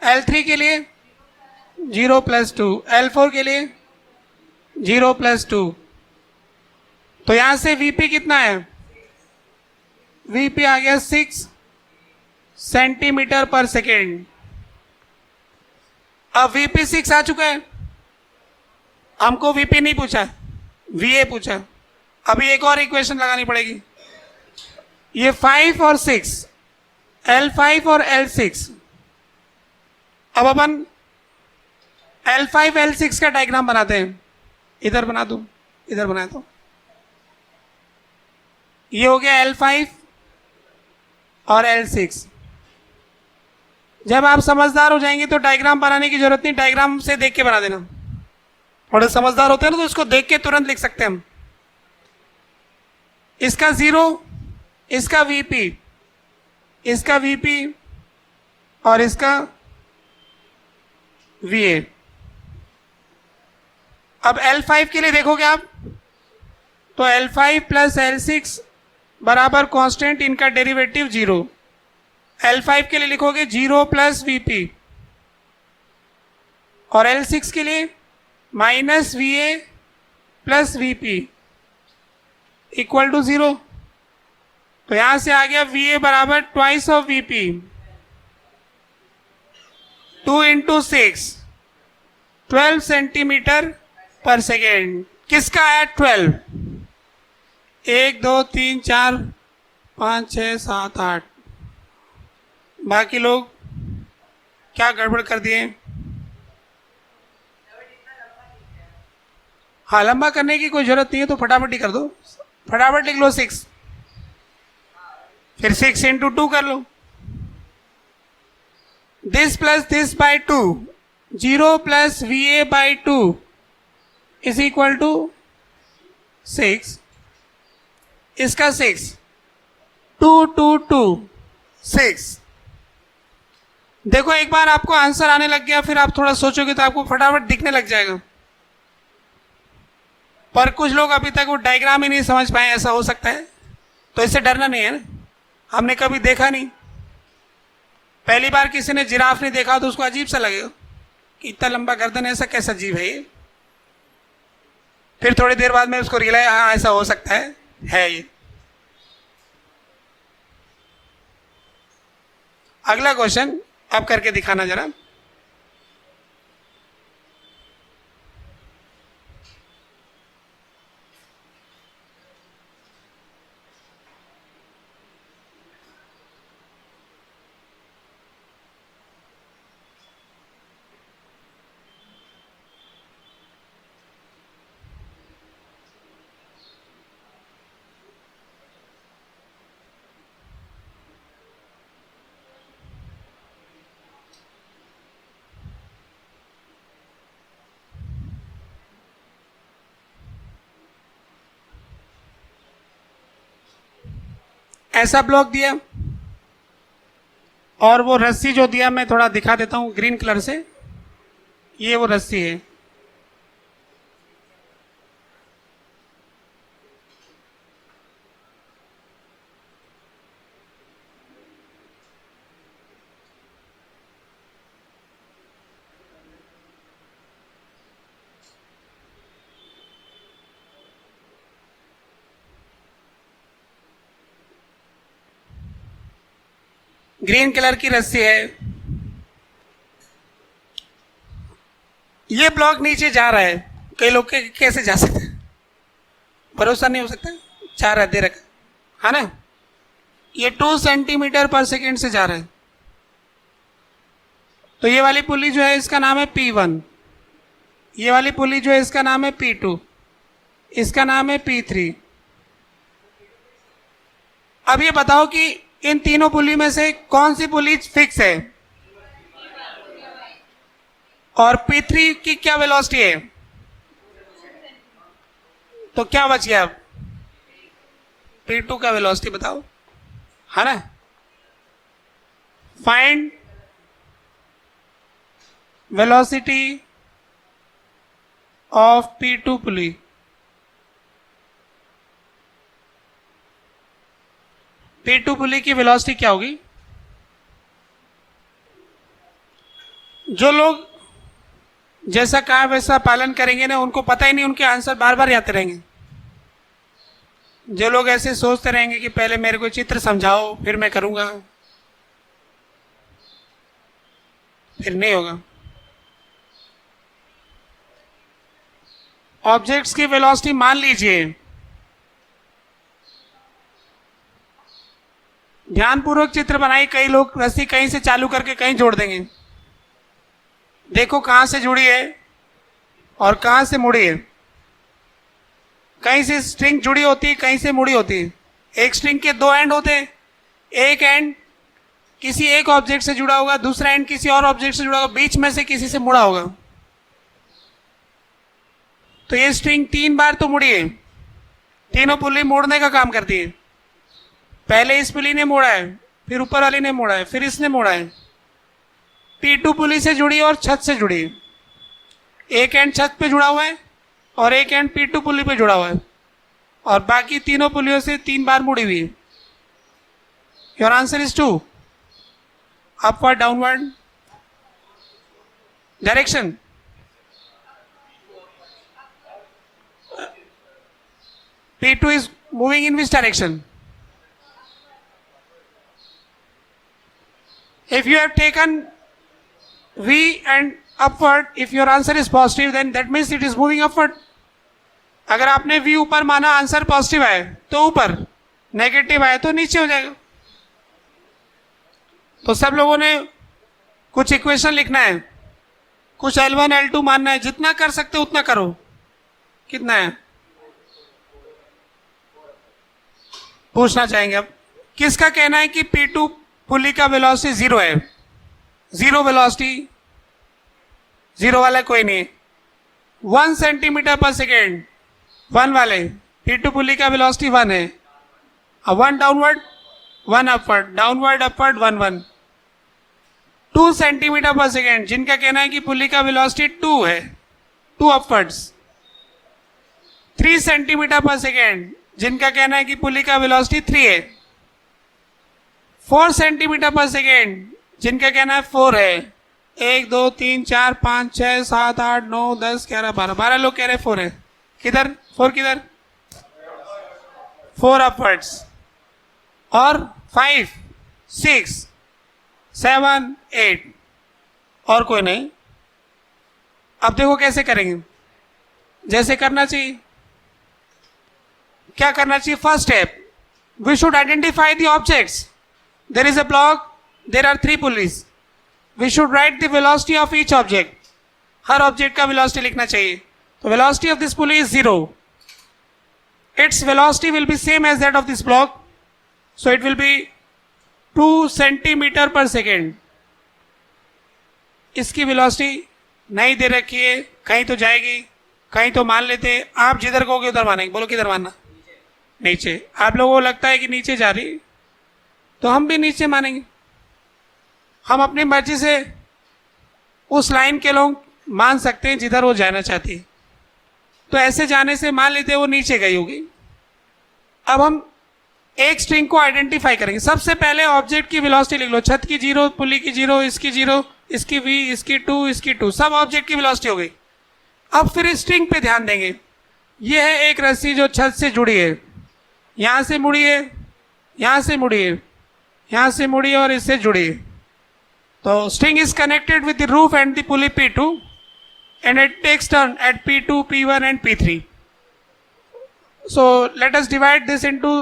L3 के लिए 0 प्लस 2, L4 के लिए 0 प्लस 2। तो यहां से VP कितना है? VP आ गया 6 सेंटीमीटर पर सेकेंड। अब VP 6 आ चुका है, हमको VP नहीं पूछा, VA पूछा। अभी एक और इक्वेशन लगानी पड़ेगी। ये 5 और 6, L5 और L6। अब अपन L5 L6 का डायग्राम बनाते हैं। इधर बना दूं, इधर बना दो। ये हो गया L5 और L6। जब आप समझदार हो जाएंगे तो डायग्राम बनाने की जरूरत नहीं, डायग्राम से देख के बना देना। थोड़े समझदार होते हैं ना तो इसको देख के तुरंत लिख सकते हैं हम। इसका 0, इसका VP, इसका VP और इसका VA। अब L5 के लिए देखोगे आप तो L5 प्लस L6 बराबर कांस्टेंट, इनका डेरिवेटिव 0। L5 के लिए लिखोगे 0 प्लस VP और L6 के लिए minus VA plus VP equal to 0। तो यहां से आ गया VA बराबर twice of VP, 2 into 6, 12 centimetre per second. किसका है? 12। 1 2 3 4 5 6 7 8। बाकी लोग क्या गड़बड़ कर दिए? हाँ, लंबा करने की कोई जरूरत नहीं है, तो फटाफट ही कर दो। फटाफट लिख लो 6, फिर 6 इंटू 2 कर लो। This plus this by 2, 0 plus VA by 2 is equal to 6। इसका 6, 2 2 2 6। देखो एक बार आपको आंसर आने लग गया, फिर आप थोड़ा सोचोगे तो आपको फटाफट दिखने लग जाएगा। पर कुछ लोग अभी तक वो डायग्राम ही नहीं समझ पाए, ऐसा हो सकता है। तो इससे डरना नहीं है ना, हमने कभी देखा नहीं। पहली बार किसी ने जिराफ नहीं देखा तो उसको अजीब सा लगेगा कि इतना लंबा गर्दन, ऐसा कैसा जीव है ये। फिर थोड़ी देर बाद में उसको रियलाइज, हाँ ऐसा हो सकता है ये। अगला क्वेश्चन आप करके दिखाना जरा। ऐसा ब्लॉक दिया और वो रस्सी जो दिया मैं थोड़ा दिखा देता हूं ग्रीन कलर से, ये वो रस्सी है। ग्रीन कलर की रस्सी है। ये ब्लॉक नीचे जा रहा है, कई लोग के कैसे जा सकते हैं, भरोसा नहीं हो सकता, जा रहा है दे रखा है ना। ये 2 सेंटीमीटर पर सेकेंड से जा रहा है। तो ये वाली पुली जो है इसका नाम है P1, ये वाली पुली जो है इसका नाम है P2, इसका नाम है P3। अब ये बताओ कि इन तीनों पुली में से कौन सी पुली फिक्स है और P3 की क्या वेलोसिटी है? तो क्या बच गया अब? P2 का वेलोसिटी बताओ, है ना। Find velocity of P2 pulley. P2 पुली की वेलोसिटी क्या होगी? जो लोग जैसा कहा वैसा पालन करेंगे ना, उनको पता ही नहीं, उनके आंसर बार बार आते रहेंगे। जो लोग ऐसे सोचते रहेंगे कि पहले मेरे को चित्र समझाओ फिर मैं करूंगा, फिर नहीं होगा। ऑब्जेक्ट्स की वेलोसिटी मान लीजिए, ध्यानपूर्वक चित्र बनाई, कई लोग रस्सी कहीं से चालू करके कहीं जोड़ देंगे। देखो कहां से जुड़ी है और कहां से मुड़ी है। कहीं से स्ट्रिंग जुड़ी होती है, कहीं से मुड़ी होती है। एक स्ट्रिंग के 2 एंड होते हैं, एक एंड किसी एक ऑब्जेक्ट से जुड़ा होगा, दूसरा एंड किसी और ऑब्जेक्ट से जुड़ा होगा, बीच में से किसी से मुड़ा होगा। तो ये स्ट्रिंग 3 बार तो मुड़ी है, तीनों पुली मोड़ने का काम करती है। पहले इस पुली ने मोड़ा है, फिर ऊपर वाली ने मोड़ा है, फिर इसने मोड़ा है। P2 पुली से जुड़ी और छत से जुड़ी है। एक एंड छत पे जुड़ा हुआ है और एक एंड P2 पुली पे जुड़ा हुआ है, और बाकी तीनों पुलियों से 3 बार मुड़ी हुई है। Your answer is 2, upward downward direction. P2 is moving in which direction? If you have taken V and upward, if your answer is positive, then that means it is moving upward. अगर आपने V ऊपर माना, answer positive आए तो ऊपर, negative आए तो नीचे हो जाएगा। तो सब लोगों ने कुछ इक्वेशन लिखना है, कुछ L1 L2 मानना है, जितना कर सकते उतना करो। कितना है पूछना चाहेंगे। अब किसका कहना है कि P2 पुली का वेलोसिटी 0 है? 0 वेलोसिटी, 0 वाला कोई नहीं। 1 सेंटीमीटर पर सेकेंड, 1 वाले P2 पुली का वेलोसिटी 1 है। 1 downward 1 upward, downward upward 1 1। 2 centimetre per second, जिनका कहना है कि पुली का वेलोसिटी 2 है, 2 अपवर्ड्स। 3 सेंटीमीटर पर सेकेंड, जिनका कहना है कि पुली का वेलोसिटी 3 है। 4 सेंटीमीटर पर सेकेंड, जिनका कहना है 4 है। 1 2 3 4 5 6 7 8 9 10 11 12, 12 लोग कह रहे 4 है। किधर 4? किधर 4 अपवर्ड्स। और 5 6 7 8, और कोई नहीं। अब देखो कैसे करेंगे, जैसे करना चाहिए। क्या करना चाहिए? First step, we should identify the objects. There is a block, there are 3 pulleys. We should write the velocity of each object. हर ऑब्जेक्ट का वेलोसिटी लिखना चाहिए। तो velocity of this pulley is 0. Its velocity will be same as that of this block, so it will be 2 centimetre per second. इसकी velocity नहीं दे रखी है, कहीं तो जाएगी, कहीं तो मान लेते। आप जिधर कहोगे उधर मानेंगे। बोलो किधर मानना? नीचे। आप लोगों को लगता है कि नीचे जा रही, तो हम भी नीचे मानेंगे। हम अपनी मर्जी से उस लाइन के लोग मान सकते हैं जिधर वो जाना चाहती है। तो ऐसे जाने से मान लेते हैं वो नीचे गई होगी। अब हम एक स्ट्रिंग को आइडेंटिफाई करेंगे। सबसे पहले ऑब्जेक्ट की वेलोसिटी लिख लो। छत की 0, पुली की 0, इसकी 0, इसकी v, इसकी 2, इसकी 2, सब ऑब्जेक्ट की वेलोसिटी हो गई। अब फिर इस स्ट्रिंग पे ध्यान देंगे। ये है एक रस्सी जो छत से जुड़ी है, यहां से मुड़ी है, यहां से मुड़ी है, यहां से मुड़ी है और इससे जुड़ी है। तो string is connected with the roof and the pulley P2 and it takes turn at P2, P1 and P3. So let us divide this into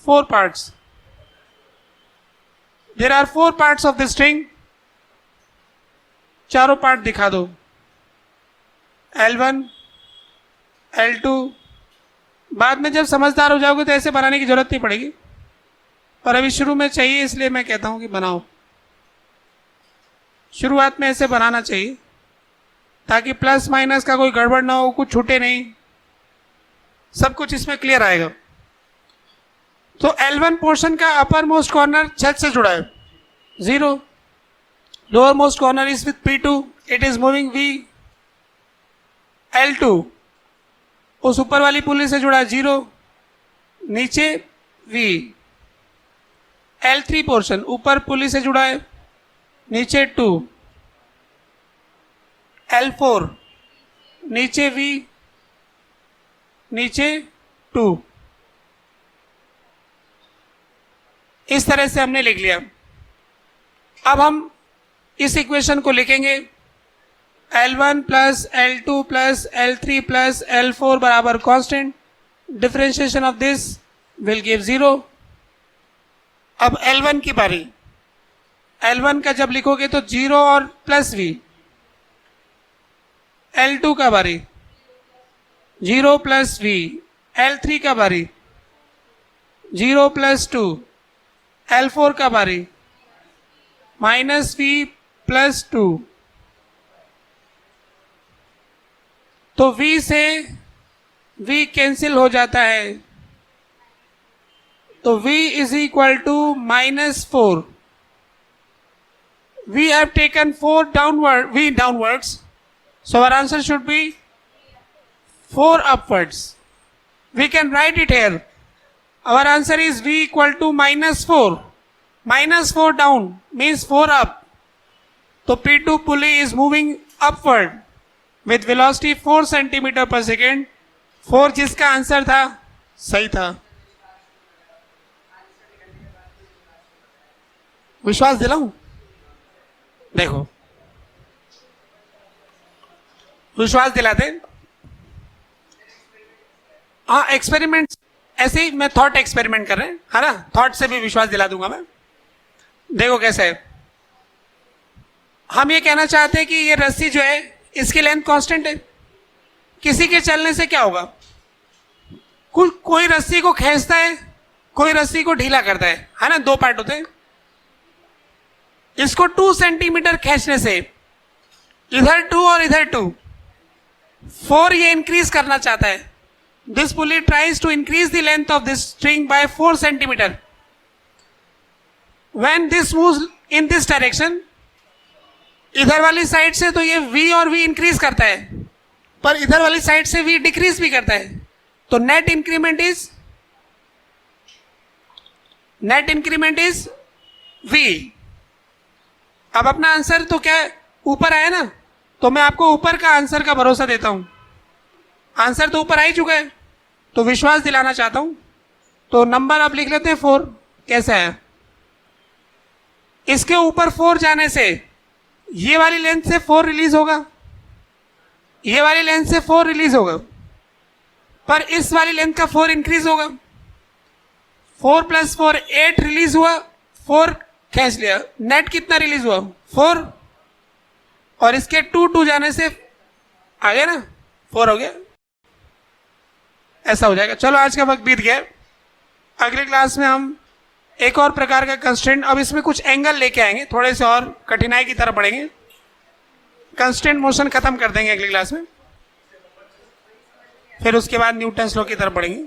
4 parts. There are 4 parts of the string. चारों part दिखा दो। L1, L2। बाद में जब समझदार हो जाओगे तो ऐसे बनाने की जरूरत नहीं पड़ेगी, पर अभी शुरू में चाहिए, इसलिए मैं कहता हूं कि बनाओ। शुरुआत में ऐसे बनाना चाहिए ताकि प्लस माइनस का कोई गड़बड़ ना हो, कुछ छूटे नहीं, सब कुछ इसमें क्लियर आएगा। तो L1 पोर्शन का अपर मोस्ट कॉर्नर छत से जुड़ा है 0, lower most corner is with P2, it is moving V। L2 उस ऊपर वाली पुली से जुड़ा है 0, नीचे V। L3 पोर्शन ऊपर पुली से जुड़ा है, नीचे 2। L4 नीचे V, नीचे 2। इस तरह से हमने लिख लिया। अब हम इस इक्वेशन को लिखेंगे L1 plus L2 plus L3 plus L4 बराबर constant. Differentiation of this will give 0। अब L1 की बारी। L1 का जब लिखोगे तो 0 और प्लस V। L2 का बारी 0 प्लस V। L3 का बारी 0 प्लस 2। L4 का बारी माइनस V प्लस 2। तो V से V कैंसिल हो जाता है, तो V is equal to -4। We have taken 4 downward, V downwards. So our answer should be 4 upwards. We can write it here. Our answer is V equal to -4. -4 down means 4 up. So P2 pulley is moving upward with velocity 4 centimeter per second. 4 जिसका answer था सही था। विश्वास दिलाऊं? देखो, विश्वास दिलाते। हाँ, experiment ऐसे ही मैं थॉट एक्सपेरिमेंट कर रहे हैं, है ना। थॉट से भी विश्वास दिला दूंगा मैं। देखो कैसे है। हम ये कहना चाहते हैं कि ये रस्सी जो है इसकी लेंथ कांस्टेंट है। किसी के चलने से क्या होगा, कोई रस्सी को खींचता है, कोई रस्सी को ढीला करता है ना। 2 पार्ट होते हैं। इसको 2 सेंटीमीटर खींचने से इधर 2 और इधर 2, 4 ये इंक्रीज करना चाहता है। This pulley tries to increase the length of this string by 4 centimetre. When this moves in this direction, इधर वाली साइड से तो ये V और V इंक्रीज करता है, पर इधर वाली साइड से V डिक्रीज भी करता है। तो नेट इंक्रीमेंट इज V। अब अपना आंसर तो क्या ऊपर आया ना, तो मैं आपको ऊपर का आंसर का भरोसा देता हूं। आंसर तो ऊपर आ ही चुका है, तो विश्वास दिलाना चाहता हूं। तो नंबर आप लिख लेते हैं 4। कैसा है, इसके ऊपर 4 जाने से ये वाली लेंथ से 4 रिलीज होगा, ये वाली लेंथ से 4 रिलीज होगा, पर इस वाली लेंथ का 4 इंक्रीज होगा। 4 + 4 8 रिलीज हुआ, 4 खींच लिया। नेट कितना रिलीज हुआ 4, और इसके 2 जाने से आ गया ना, 4 हो गया। ऐसा हो जाएगा। चलो, आज का वक्त बीत गया। अगले क्लास में हम एक और प्रकार का कंस्ट्रेंट, अब इसमें कुछ एंगल लेके आएंगे, थोड़े से और कठिनाई की तरफ बढ़ेंगे। कंस्ट्रेंट मोशन खत्म कर देंगे अगली क्लास में, फिर उसके बाद न्यूटन्स लॉ की तरफ बढ़ेंगे।